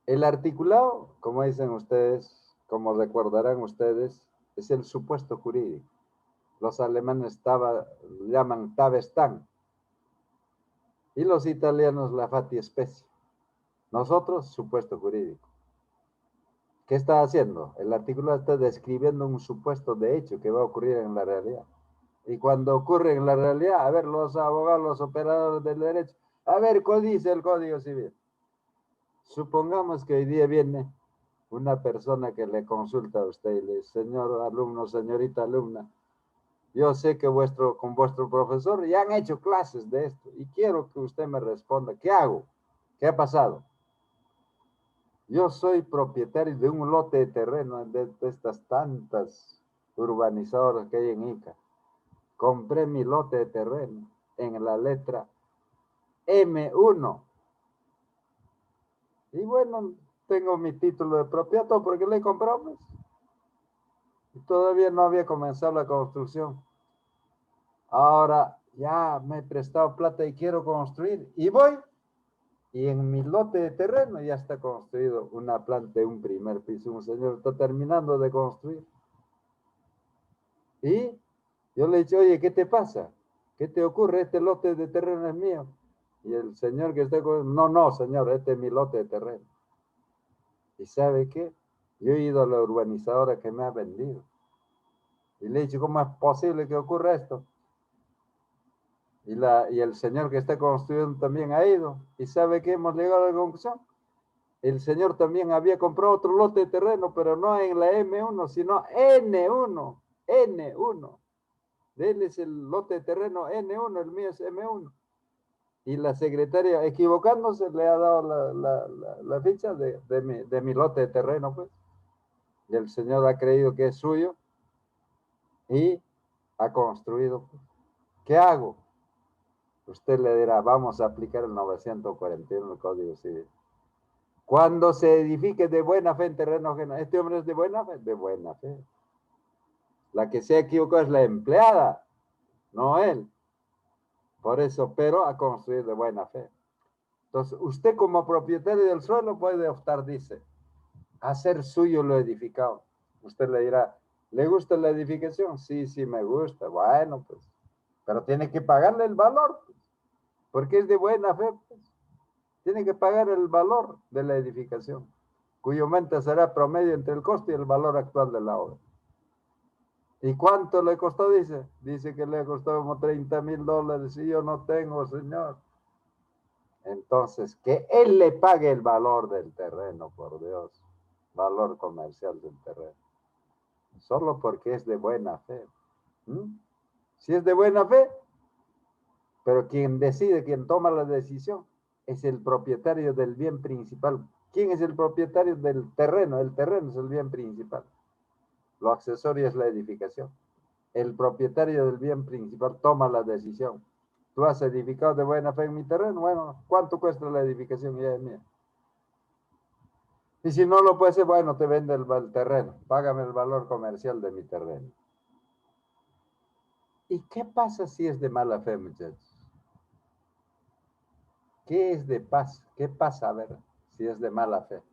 El articulado, como dicen ustedes, como recordarán ustedes, es el supuesto jurídico. Los alemanes llaman Tabestán y los italianos la fattispecie. Nosotros, supuesto jurídico. ¿Qué está haciendo? El artículo está describiendo un supuesto de hecho que va a ocurrir en la realidad. Y cuando ocurre en la realidad, a ver, los abogados, los operadores del derecho, a ver, ¿qué dice el Código Civil? Supongamos que hoy día viene una persona que le consulta a usted y le dice, señor alumno, señorita alumna, yo sé que con vuestro profesor ya han hecho clases de esto y quiero que usted me responda, ¿qué hago? ¿Qué ha pasado? Yo soy propietario de un lote de terreno de estas tantas urbanizadoras que hay en Ica. Compré mi lote de terreno en la letra M1. Y bueno, tengo mi título de propiedad porque le he comprado, pues. Y todavía no había comenzado la construcción. Ahora ya me he prestado plata y quiero construir. Y voy. Y en mi lote de terreno ya está construido una planta de un primer piso. Un señor está terminando de construir. Y yo le he dicho, oye, ¿qué te pasa? ¿Qué te ocurre? Este lote de terreno es mío. Y el señor que está con... No, señor, este es mi lote de terreno. ¿Y sabe qué? Yo he ido a la urbanizadora que me ha vendido. Y le he dicho, ¿cómo es posible que ocurra esto? Y el señor que está construyendo también ha ido. ¿Y sabe qué? Hemos llegado a la conclusión. El señor también había comprado otro lote de terreno, pero no en la M1, sino N1. N1. De él es el lote de terreno N1, el mío es M1. Y la secretaria, equivocándose, le ha dado la ficha de mi lote de terreno, pues. Y el señor ha creído que es suyo y ha construido. ¿Qué hago? Usted le dirá, vamos a aplicar el 941 del Código Civil. Cuando se edifique de buena fe en terreno ajeno, ¿este hombre es de buena fe? De buena fe. La que se ha equivocado es la empleada, no él. Por eso, pero ha construido de buena fe. Entonces, usted como propietario del suelo puede optar, dice, hacer suyo lo edificado. Usted le dirá, ¿le gusta la edificación? Sí, sí, me gusta. Bueno, pues, pero tiene que pagarle el valor, pues, porque es de buena fe, pues. Tiene que pagar el valor de la edificación, cuyo monto será promedio entre el costo y el valor actual de la obra. ¿Y cuánto le costó? Dice que le costó como $30,000. Y yo no tengo, señor. Entonces, que él le pague el valor del terreno, por Dios, valor comercial del terreno, solo porque es de buena fe. Si es de buena fe, pero quien decide, quien toma la decisión, es el propietario del bien principal. ¿Quién es el propietario del terreno? El terreno es el bien principal. Lo accesorio es la edificación. El propietario del bien principal toma la decisión. Tú has edificado de buena fe en mi terreno, bueno, ¿cuánto cuesta la edificación? Ya es mía. Y si no lo puede hacer, bueno, te vende el terreno, págame el valor comercial de mi terreno. ¿Y qué pasa si es de mala fe, muchachos? ¿Qué es de paz? ¿Qué pasa, a ver, si es de mala fe?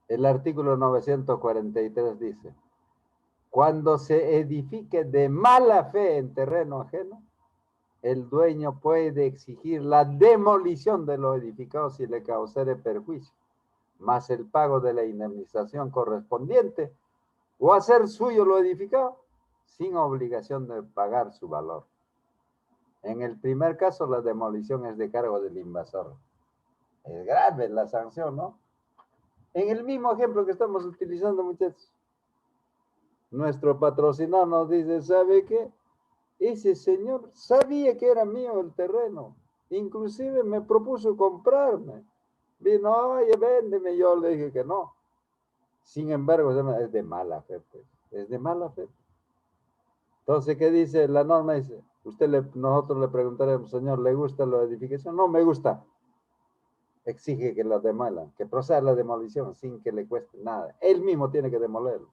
El artículo 943 dice, cuando se edifique de mala fe en terreno ajeno, el dueño puede exigir la demolición de lo edificado si le causare perjuicio, más el pago de la indemnización correspondiente, o hacer suyo lo edificado sin obligación de pagar su valor. En el primer caso, la demolición es de cargo del invasor. Es grave la sanción, ¿no? En el mismo ejemplo que estamos utilizando, muchachos, nuestro patrocinador nos dice, ¿sabe qué? Ese señor sabía que era mío el terreno. Inclusive me propuso comprarme. Vino, oye, véndeme. Yo le dije que no. Sin embargo, es de mala fe, pues. Es de mala fe. Entonces, ¿qué dice la norma? Dice, nosotros le preguntaremos, señor, ¿le gusta la edificación? No me gusta. Exige que la demolan, que proceda la demolición sin que le cueste nada. Él mismo tiene que demolerlo.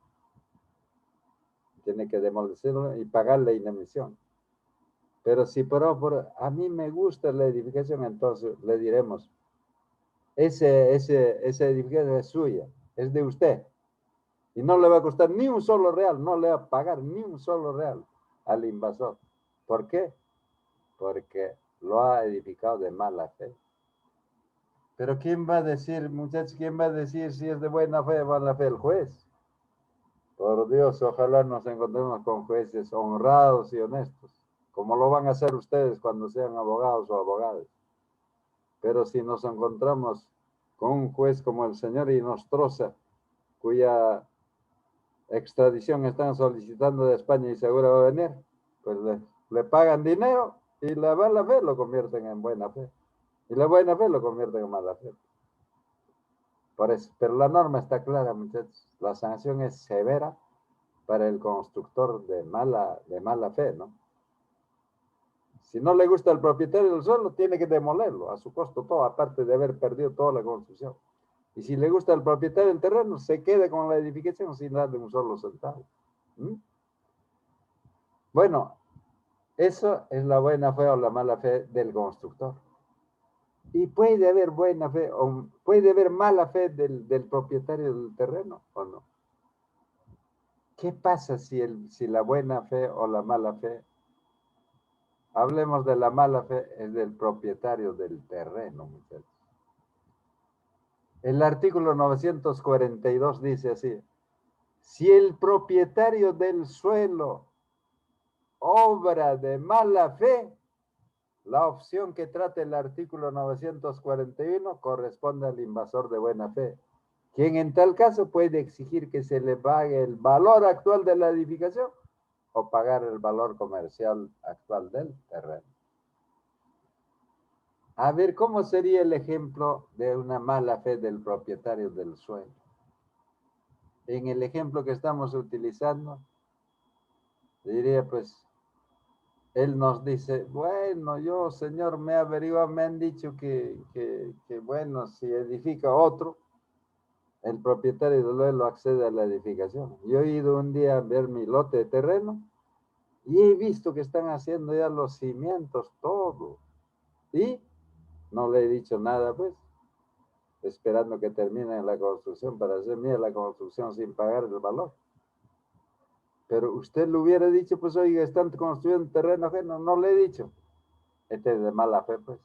Tiene que demolerlo y pagar la indemnización. Pero si a mí me gusta la edificación, entonces le diremos, esa edificación es suya, es de usted. Y no le va a costar ni un solo real, no le va a pagar ni un solo real al invasor. ¿Por qué? Porque lo ha edificado de mala fe. Pero ¿quién va a decir, muchachos, quién va a decir si es de buena fe o mala fe? El juez. Por Dios, ojalá nos encontremos con jueces honrados y honestos, como lo van a hacer ustedes cuando sean abogados o abogadas. Pero si nos encontramos con un juez como el señor Inostroza, cuya extradición están solicitando de España y seguro va a venir, pues le pagan dinero y la mala fe lo convierten en buena fe. Y la buena fe lo convierten en mala fe. Por eso, pero la norma está clara, muchachos. La sanción es severa para el constructor de mala fe, ¿no? Si no le gusta al propietario del suelo, tiene que demolerlo a su costo todo, aparte de haber perdido toda la construcción. Y si le gusta al propietario del terreno, se queda con la edificación sin darle un solo centavo. ¿Mm? Bueno, eso es la buena fe o la mala fe del constructor. Y puede haber buena fe o puede haber mala fe del propietario del terreno o no. ¿Qué pasa si la buena fe o la mala fe? Hablemos de la mala fe, es del propietario del terreno, muchachos. El artículo 942 dice así: si el propietario del suelo obra de mala fe, la opción que trata el artículo 941 corresponde al invasor de buena fe, quien en tal caso puede exigir que se le pague el valor actual de la edificación o pagar el valor comercial actual del terreno. A ver, ¿cómo sería el ejemplo de una mala fe del propietario del suelo? En el ejemplo que estamos utilizando, diría pues, él nos dice, bueno, yo, señor, me he averiguado, me han dicho que bueno, si edifica otro, el propietario del suelo accede a la edificación. Yo he ido un día a ver mi lote de terreno y he visto que están haciendo ya los cimientos, todo. Y no le he dicho nada, pues, esperando que termine la construcción para hacer mía la construcción sin pagar el valor. Pero usted le hubiera dicho, pues, oiga, están construyendo terreno ajeno. No le he dicho. Este es de mala fe, pues.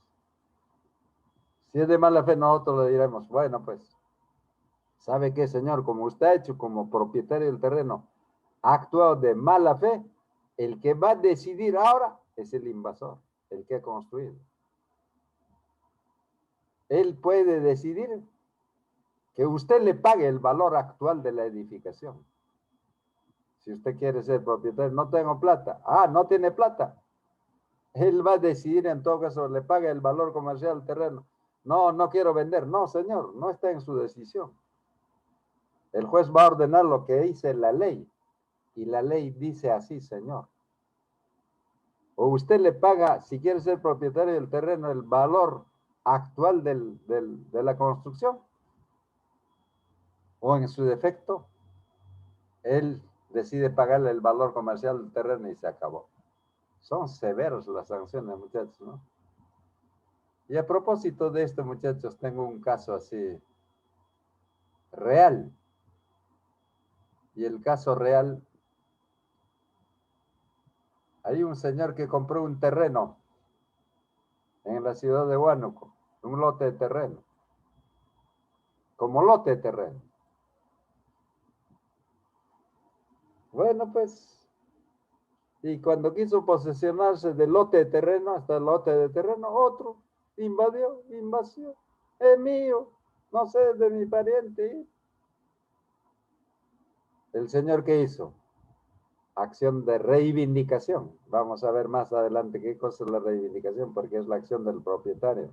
Si es de mala fe, nosotros le diremos, bueno, pues, ¿sabe qué, señor? Como usted ha hecho como propietario del terreno, ha actuado de mala fe, el que va a decidir ahora es el invasor, el que ha construido. Él puede decidir que usted le pague el valor actual de la edificación. Si usted quiere ser propietario, no tengo plata. Ah, no tiene plata. Él va a decidir en todo caso, le paga el valor comercial del terreno. No, no quiero vender. No, señor, no está en su decisión. El juez va a ordenar lo que dice la ley. Y la ley dice así, señor. O usted le paga, si quiere ser propietario del terreno, el valor actual de la construcción. O en su defecto, él decide pagarle el valor comercial del terreno y se acabó. Son severos las sanciones, muchachos, ¿no? Y a propósito de esto, muchachos, tengo un caso así real. Y el caso real, hay un señor que compró un terreno en la ciudad de Huánuco, un lote de terreno, como lote de terreno. Bueno, pues, y cuando quiso posesionarse del lote de terreno, hasta el lote de terreno, otro invasión, es mío, no sé, de mi pariente. ¿El señor qué hizo? Acción de reivindicación. Vamos a ver más adelante qué cosa es la reivindicación, porque es la acción del propietario.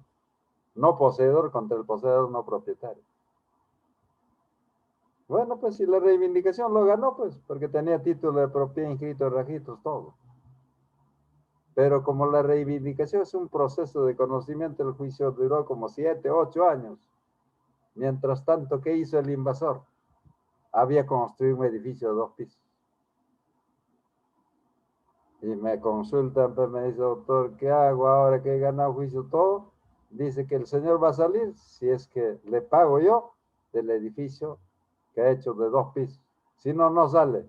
No poseedor contra el poseedor no propietario. Bueno, pues si la reivindicación lo ganó, pues, porque tenía título de propiedad inscrito en registros, todo. Pero como la reivindicación es un proceso de conocimiento, el juicio duró como 7, 8 años. Mientras tanto, ¿qué hizo el invasor? Había construido un edificio de 2 pisos. Y me consultan, pues me dice, doctor, ¿qué hago ahora que he ganado juicio todo? Dice que el señor va a salir si es que le pago yo del edificio que ha hecho de 2 pisos. Si no, no sale.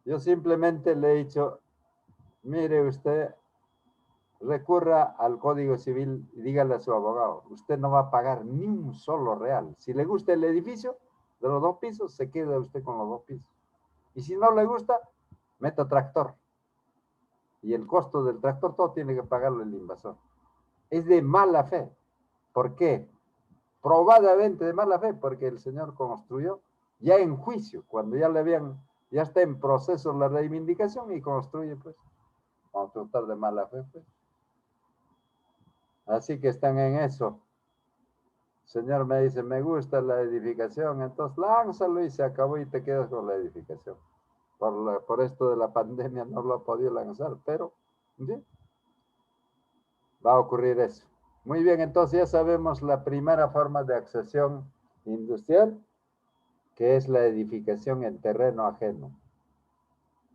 Yo simplemente le he dicho, mire usted, recurra al Código Civil y dígale a su abogado, usted no va a pagar ni un solo real. Si le gusta el edificio de los 2 pisos, se queda usted con los 2 pisos. Y si no le gusta, meta tractor. Y el costo del tractor todo tiene que pagarlo el invasor. Es de mala fe. ¿Por qué? Probadamente de mala fe, porque el señor construyó ya en juicio, cuando ya está en proceso la reivindicación y construye, pues, constructor de mala fe, pues. Así que están en eso. El señor me dice, me gusta la edificación, entonces lánzalo y se acabó y te quedas con la edificación. Por esto de la pandemia no lo ha podido lanzar, pero ¿sí? Va a ocurrir eso. Muy bien, entonces ya sabemos la primera forma de accesión industrial, que es la edificación en terreno ajeno.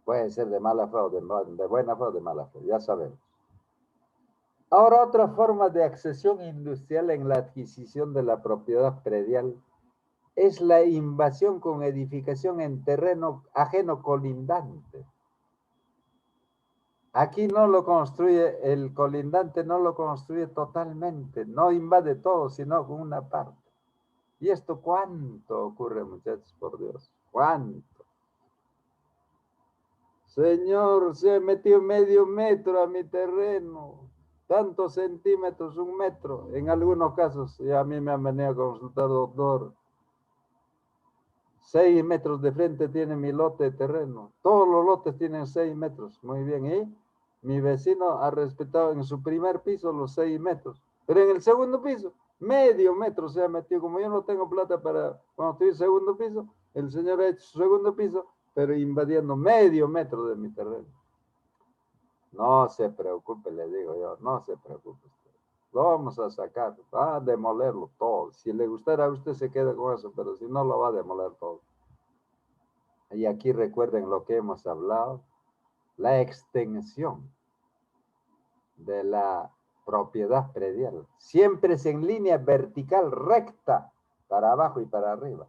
Puede ser de mala fe o de buena fe o de mala fe, ya sabemos. Ahora, otra forma de accesión industrial en la adquisición de la propiedad predial es la invasión con edificación en terreno ajeno colindante. Aquí no lo construye, el colindante no lo construye totalmente, no invade todo, sino con una parte. ¿Y esto cuánto ocurre, muchachos, por Dios? ¿Cuánto? Señor, se metió medio metro a mi terreno, tantos centímetros, 1 metro, en algunos casos, y a mí me han venido a consultar, doctor, 6 metros de frente tiene mi lote de terreno, todos los lotes tienen 6 metros, muy bien, y mi vecino ha respetado en su primer piso los 6 metros, pero en el segundo piso, medio metro se ha metido, como yo no tengo plata para construir segundo piso, el señor ha hecho su segundo piso, pero invadiendo medio metro de mi terreno. No se preocupe, le digo yo, no se preocupe usted. Lo vamos a sacar, va a demolerlo todo. Si le gustara a usted se queda con eso, pero si no lo va a demoler todo. Y aquí recuerden lo que hemos hablado, la extensión de la propiedad predial. Siempre es en línea vertical, recta, para abajo y para arriba.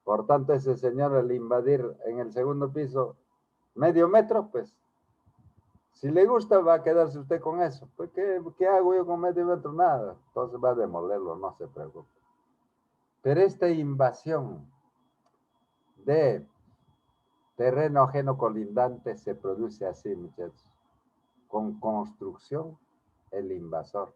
Por tanto, ese señor al invadir en el segundo piso medio metro, pues, si le gusta va a quedarse usted con eso. Pues, ¿qué hago yo con medio metro? Nada. Entonces va a demolerlo, no se preocupe. Pero esta invasión de terreno ajeno colindante se produce así, muchachos. Con construcción, el invasor.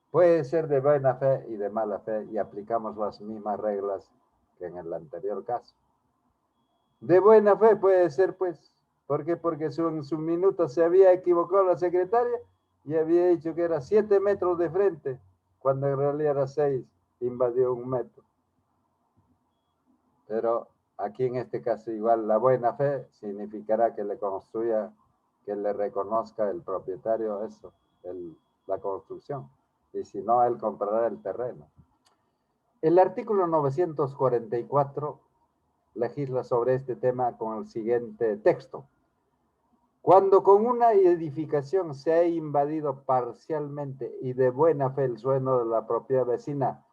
Puede ser de buena fe y de mala fe y aplicamos las mismas reglas que en el anterior caso. De buena fe puede ser, pues. ¿Por qué? Porque en su minuto se había equivocado la secretaria y había dicho que era 7 metros de frente, cuando en realidad era 6, invadió 1 metro. Pero aquí en este caso igual la buena fe significará que le construya, que le reconozca el propietario eso, la construcción. Y si no, él comprará el terreno. El artículo 944 legisla sobre este tema con el siguiente texto. Cuando con una edificación se ha invadido parcialmente y de buena fe el suelo de la propiedad vecina,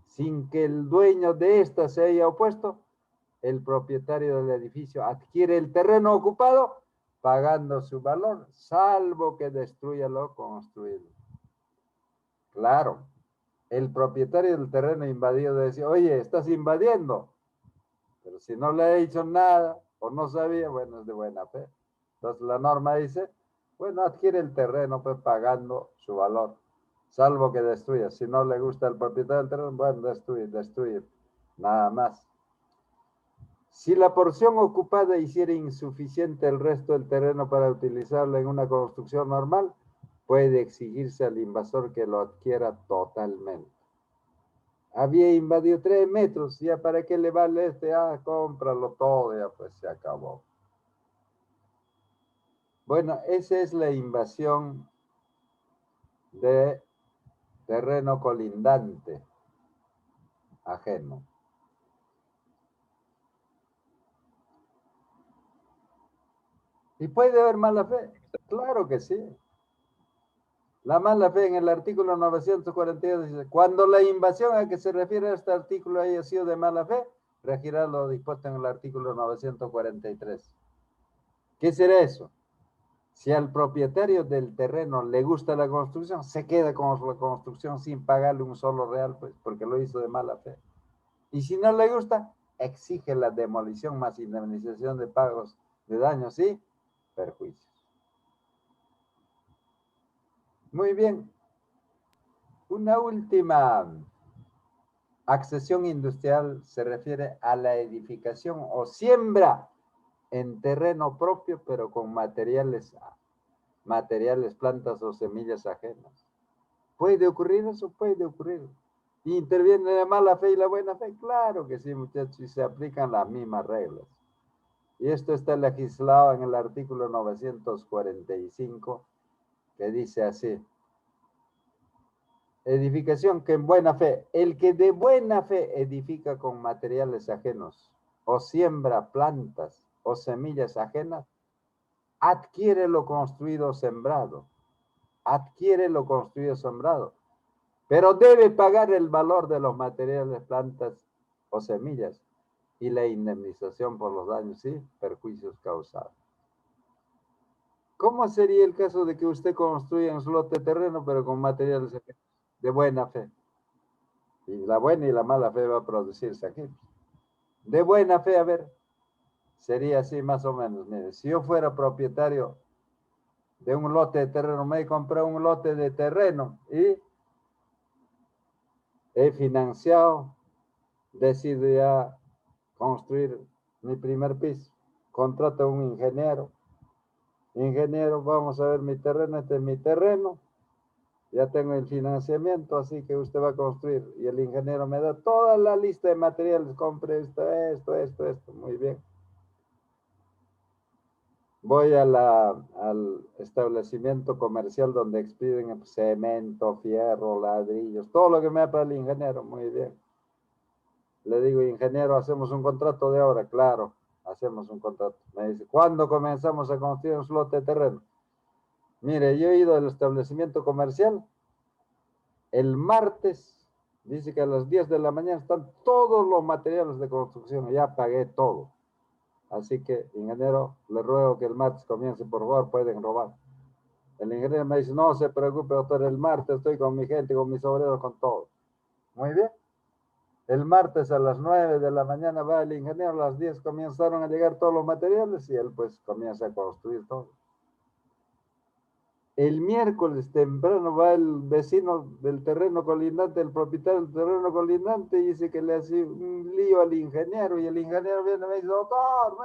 sin que el dueño de ésta se haya opuesto, el propietario del edificio adquiere el terreno ocupado pagando su valor, salvo que destruya lo construido. Claro, el propietario del terreno invadido decía, oye, estás invadiendo. Pero si no le he dicho nada o no sabía, bueno, es de buena fe. Entonces la norma dice, bueno, adquiere el terreno pues pagando su valor, salvo que destruya. Si no le gusta al propietario del terreno, bueno, destruye, nada más. Si la porción ocupada hiciera insuficiente el resto del terreno para utilizarlo en una construcción normal, puede exigirse al invasor que lo adquiera totalmente. Había invadido 3 metros, ya para qué le vale este, cómpralo todo, ya pues se acabó. Bueno, esa es la invasión de terreno colindante ajeno. ¿Y puede haber mala fe? Claro que sí. La mala fe en el artículo 942 dice, cuando la invasión a que se refiere a este artículo haya sido de mala fe, regirá lo dispuesto en el artículo 943. ¿Qué será eso? Si al propietario del terreno le gusta la construcción, se queda con la construcción sin pagarle un solo real, pues, porque lo hizo de mala fe. Y si no le gusta, exige la demolición más indemnización de pagos de daños y perjuicios. Muy bien. Una última accesión industrial se refiere a la edificación o siembra en terreno propio, pero con materiales, plantas o semillas ajenas. ¿Puede ocurrir eso? Puede ocurrir. ¿Interviene la mala fe y la buena fe? Claro que sí, muchachos, y se aplican las mismas reglas. Y esto está legislado en el artículo 945, que dice así. Edificación que en buena fe. El que de buena fe edifica con materiales ajenos o siembra plantas o semillas ajenas, adquiere lo construido sembrado. Adquiere lo construido sembrado. Pero debe pagar el valor de los materiales, plantas o semillas y la indemnización por los daños y perjuicios causados. ¿Cómo sería el caso de que usted construya un lote de terreno pero con materiales de buena fe? Y la buena y la mala fe va a producirse aquí. De buena fe, a ver, sería así más o menos. Mire, si yo fuera propietario de un lote de terreno, me compré un lote de terreno y he financiado, decido ya construir mi primer piso. Contrato a un ingeniero. Ingeniero, vamos a ver mi terreno, este es mi terreno. Ya tengo el financiamiento, así que usted va a construir. Y el ingeniero me da toda la lista de materiales. Compre esto. Muy bien. Voy al establecimiento comercial donde expiden cemento, fierro, ladrillos, todo lo que me da para el ingeniero. Muy bien. Le digo, ingeniero, hacemos un contrato de obra. Claro, hacemos un contrato. Me dice, ¿cuándo comenzamos a construir un lote de terreno? Mire, yo he ido al establecimiento comercial el martes, dice que a las 10 de la mañana están todos los materiales de construcción, ya pagué todo. Así que, ingeniero, le ruego que el martes comience, por favor, pueden robar. El ingeniero me dice, no se preocupe, doctor, el martes estoy con mi gente, con mis obreros, con todo. Muy bien. El martes a las 9 de la mañana va el ingeniero, a las 10 comenzaron a llegar todos los materiales y él pues comienza a construir todo. El miércoles temprano va el vecino del terreno colindante, el propietario del terreno colindante, y dice que le hace un lío al ingeniero, y el ingeniero viene y me dice, doctor,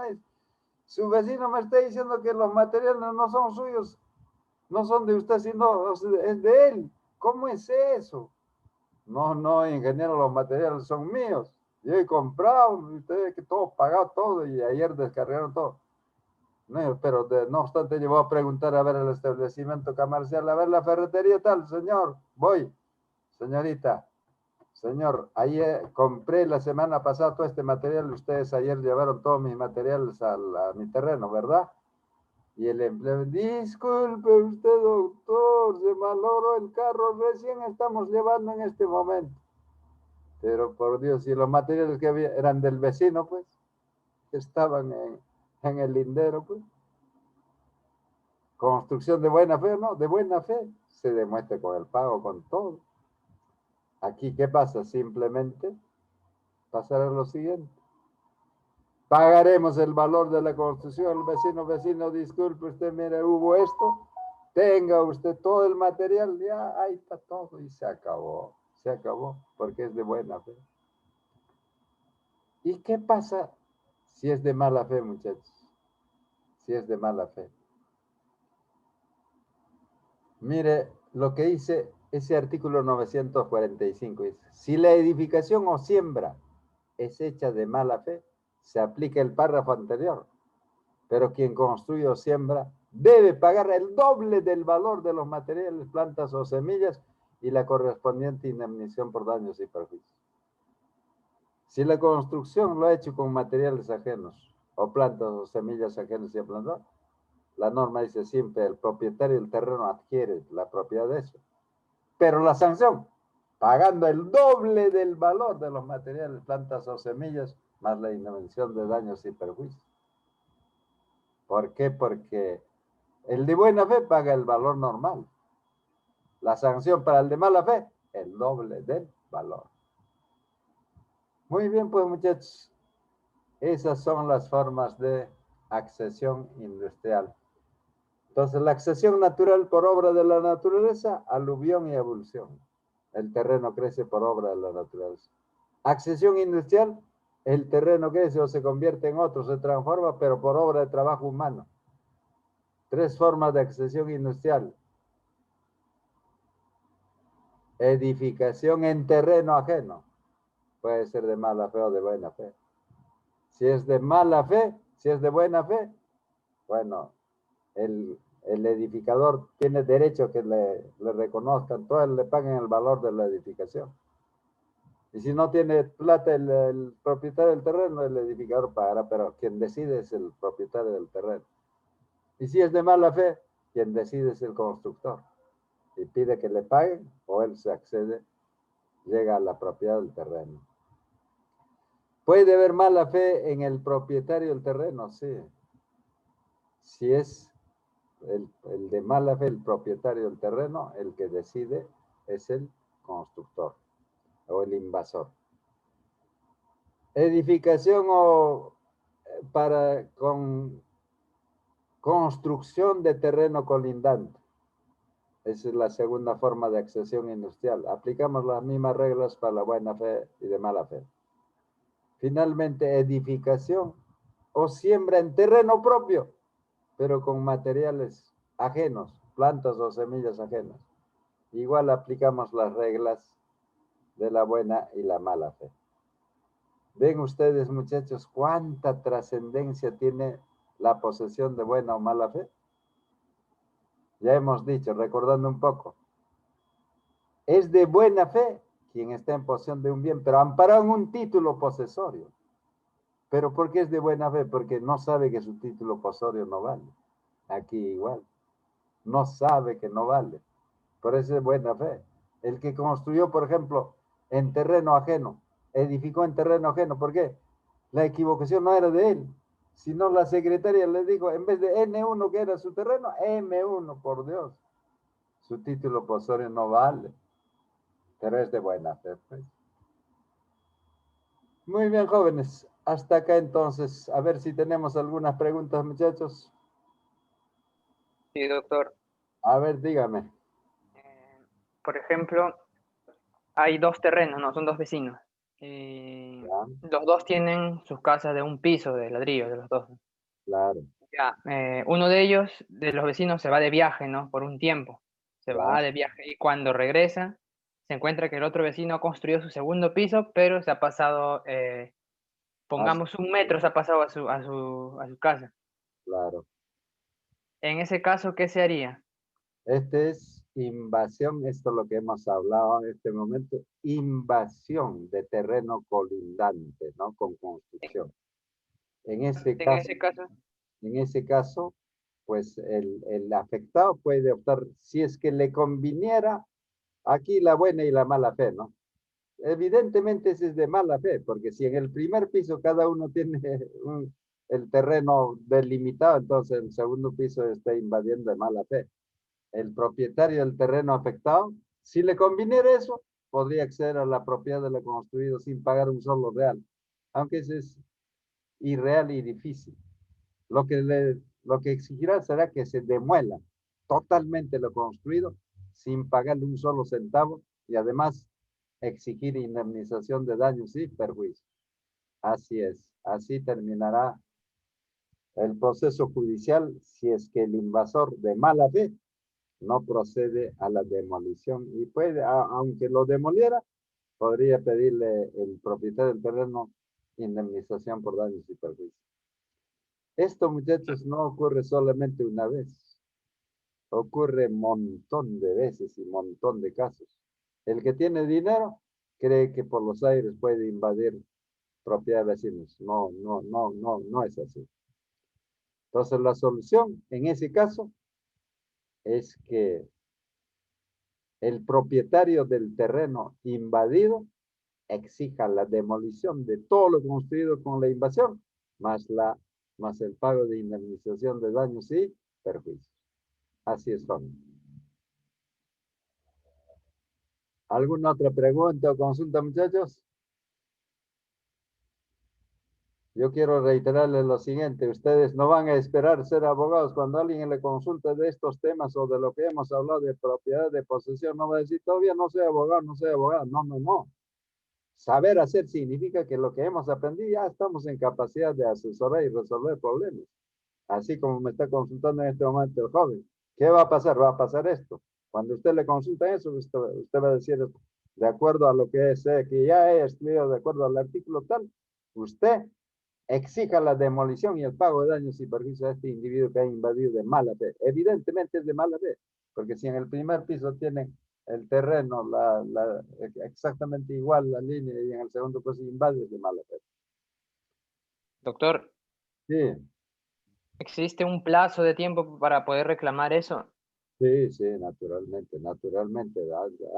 su vecino me está diciendo que los materiales no son suyos, no son de usted, sino es de él. ¿Cómo es eso? No, ingeniero, los materiales son míos. Yo he comprado, ustedes que todo pagado todo, y ayer descargaron todo. No, pero no obstante, yo voy a preguntar a ver el establecimiento comercial, a ver la ferretería tal, señor, voy, señorita, señor, ayer compré la semana pasada todo este material, ustedes ayer llevaron todos mis materiales a mi terreno, ¿verdad? Y el empleado, disculpe usted, doctor, se malogró el carro, recién estamos llevando en este momento. Pero por Dios, si los materiales que había eran del vecino, pues, estaban en el lindero, pues. Construcción de buena fe, no, de buena fe se demuestra con el pago, con todo. Aquí, ¿qué pasa? Simplemente pasará lo siguiente. Pagaremos el valor de la construcción. El vecino, disculpe usted, mire, hubo esto. Tenga usted todo el material, ya ahí está todo y se acabó. Se acabó porque es de buena fe. ¿Y qué pasa si es de mala fe, muchachos? Si es de mala fe. Mire lo que dice ese artículo 945. Dice, si la edificación o siembra es hecha de mala fe, se aplica el párrafo anterior. Pero quien construye o siembra debe pagar el doble del valor de los materiales, plantas o semillas y la correspondiente indemnización por daños y perjuicios. Si la construcción lo ha hecho con materiales ajenos o plantas o semillas ajenas y a plantar, la norma dice siempre el propietario del terreno adquiere la propiedad de eso. Pero la sanción, pagando el doble del valor de los materiales, plantas o semillas, más la indemnización de daños y perjuicios. ¿Por qué? Porque el de buena fe paga el valor normal. La sanción para el de mala fe, el doble del valor. Muy bien, pues muchachos, esas son las formas de accesión industrial. Entonces, la accesión natural por obra de la naturaleza, aluvión y evolución. El terreno crece por obra de la naturaleza. Accesión industrial, el terreno crece o se convierte en otro, se transforma, pero por obra de trabajo humano. Tres formas de accesión industrial. Edificación en terreno ajeno. Puede ser de mala fe o de buena fe. Si es de mala fe, si es de buena fe, bueno, el edificador tiene derecho a que le reconozcan, todos le paguen el valor de la edificación. Y si no tiene plata el propietario del terreno, el edificador pagará, pero quien decide es el propietario del terreno. Y si es de mala fe, quien decide es el constructor. Y pide que le paguen o él se accede, llega a la propiedad del terreno. ¿Puede haber mala fe en el propietario del terreno? Sí. Si es el de mala fe, el propietario del terreno, el que decide es el constructor o el invasor. Edificación o con construcción de terreno colindante. Esa es la segunda forma de accesión industrial. Aplicamos las mismas reglas para la buena fe y de mala fe. Finalmente, edificación o siembra en terreno propio, pero con materiales ajenos, plantas o semillas ajenas. Igual aplicamos las reglas de la buena y la mala fe. ¿Ven ustedes, muchachos, cuánta trascendencia tiene la posesión de buena o mala fe? Ya hemos dicho, recordando un poco, es de buena fe quien está en posesión de un bien, pero amparado en un título posesorio. ¿Pero por qué es de buena fe? Porque no sabe que su título posesorio no vale. Aquí igual. No sabe que no vale. Por eso es buena fe. El que construyó, por ejemplo, en terreno ajeno, edificó en terreno ajeno. ¿Por qué? La equivocación no era de él, sino la secretaria le dijo, en vez de N1 que era su terreno, M1, por Dios. Su título posesorio no vale, pero es de buena fe, pues. Muy bien, jóvenes. Hasta acá entonces. A ver si tenemos algunas preguntas, muchachos. Sí, doctor. A ver, dígame. Por ejemplo, hay dos terrenos, no, son dos vecinos. Ya, Los dos tienen sus casas de un piso de ladrillo, de los dos. claro, Ya, uno de ellos, de los vecinos, se va de viaje, ¿no? Por un tiempo. Se ya. va de viaje y cuando regresa, se encuentra que el otro vecino ha construido su segundo piso, pero se ha pasado, Hasta, pongamos 1 metro, se ha pasado a su casa. claro. En ese caso, ¿qué se haría? Este es invasión, esto es lo que hemos hablado en este momento, invasión de terreno colindante, ¿no? Con construcción. En ese En caso, ese caso, en ese caso, pues el afectado puede optar, si es que le conviniera, aquí la buena y la mala fe, ¿no? Evidentemente ese es de mala fe, porque si en el primer piso cada uno tiene el terreno delimitado, entonces el segundo piso está invadiendo de mala fe. El propietario del terreno afectado, si le conviniera eso, podría acceder a la propiedad de lo construido sin pagar un solo real, aunque eso es irreal y difícil. Lo que exigirá será que se demuela totalmente lo construido sin pagarle un solo centavo y además exigir indemnización de daños y perjuicios. Así es, así terminará el proceso judicial si es que el invasor de mala fe no procede a la demolición y puede, aunque lo demoliera, podría pedirle el propietario del terreno indemnización por daños y perjuicios. Esto, muchachos, no ocurre solamente una vez, ocurre un montón de veces y un montón de casos. El que tiene dinero cree que por los aires puede invadir propiedad de vecinos. No es así. Entonces, la solución en ese caso es que el propietario del terreno invadido exija la demolición de todo lo construido con la invasión, más el pago de indemnización de daños y perjuicios. Así es, Juan. ¿Alguna otra pregunta o consulta, muchachos? Yo quiero reiterarles lo siguiente, ustedes no van a esperar ser abogados cuando alguien le consulte de estos temas o de lo que hemos hablado de propiedad, de posesión, no va a decir, todavía no soy abogado, no soy abogado. No. Saber hacer significa que lo que hemos aprendido ya estamos en capacidad de asesorar y resolver problemas. Así como me está consultando en este momento el joven. ¿Qué va a pasar? Va a pasar esto. Cuando usted le consulta eso, usted va a decir, de acuerdo a lo que que ya he estudiado, de acuerdo al artículo tal, usted exija la demolición y el pago de daños y perjuicios a este individuo que ha invadido de mala fe. Evidentemente es de mala fe, porque si en el primer piso tienen el terreno exactamente igual la línea y en el segundo piso invade de mala fe. Doctor, Sí, ¿existe un plazo de tiempo para poder reclamar eso? sí, naturalmente.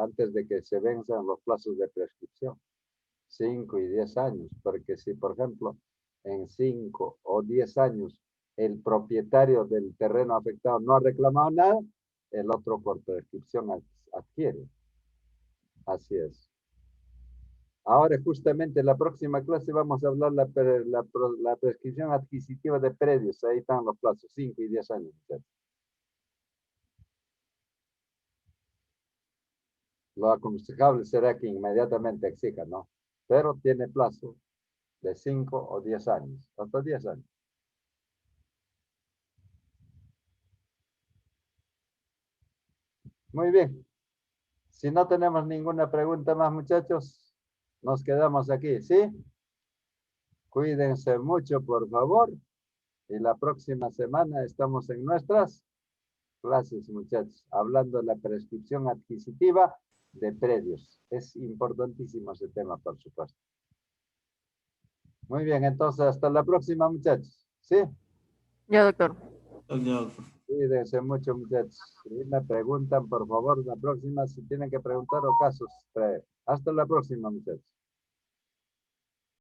Antes de que se venzan los plazos de prescripción, 5 y 10 años, porque si, por ejemplo, en 5 o 10 años el propietario del terreno afectado no ha reclamado nada, el otro por prescripción adquiere. Así es. Ahora, justamente en la próxima clase vamos a hablar la prescripción adquisitiva de predios. Ahí están los plazos, 5 y 10 años. Lo aconsejable será que inmediatamente exija, ¿no? Pero tiene plazo de 5 o 10 años, hasta 10 años. Muy bien. Si no tenemos ninguna pregunta más, muchachos, nos quedamos aquí, ¿sí? Cuídense mucho, por favor. Y la próxima semana estamos en nuestras clases, muchachos, hablando de la prescripción adquisitiva de predios. Es importantísimo ese tema, por supuesto. Muy bien, entonces hasta la próxima, muchachos. ¿Sí? Ya, doctor. Cuídense mucho, muchachos. Si me preguntan, por favor, la próxima, si tienen que preguntar o casos. Hasta la próxima, muchachos.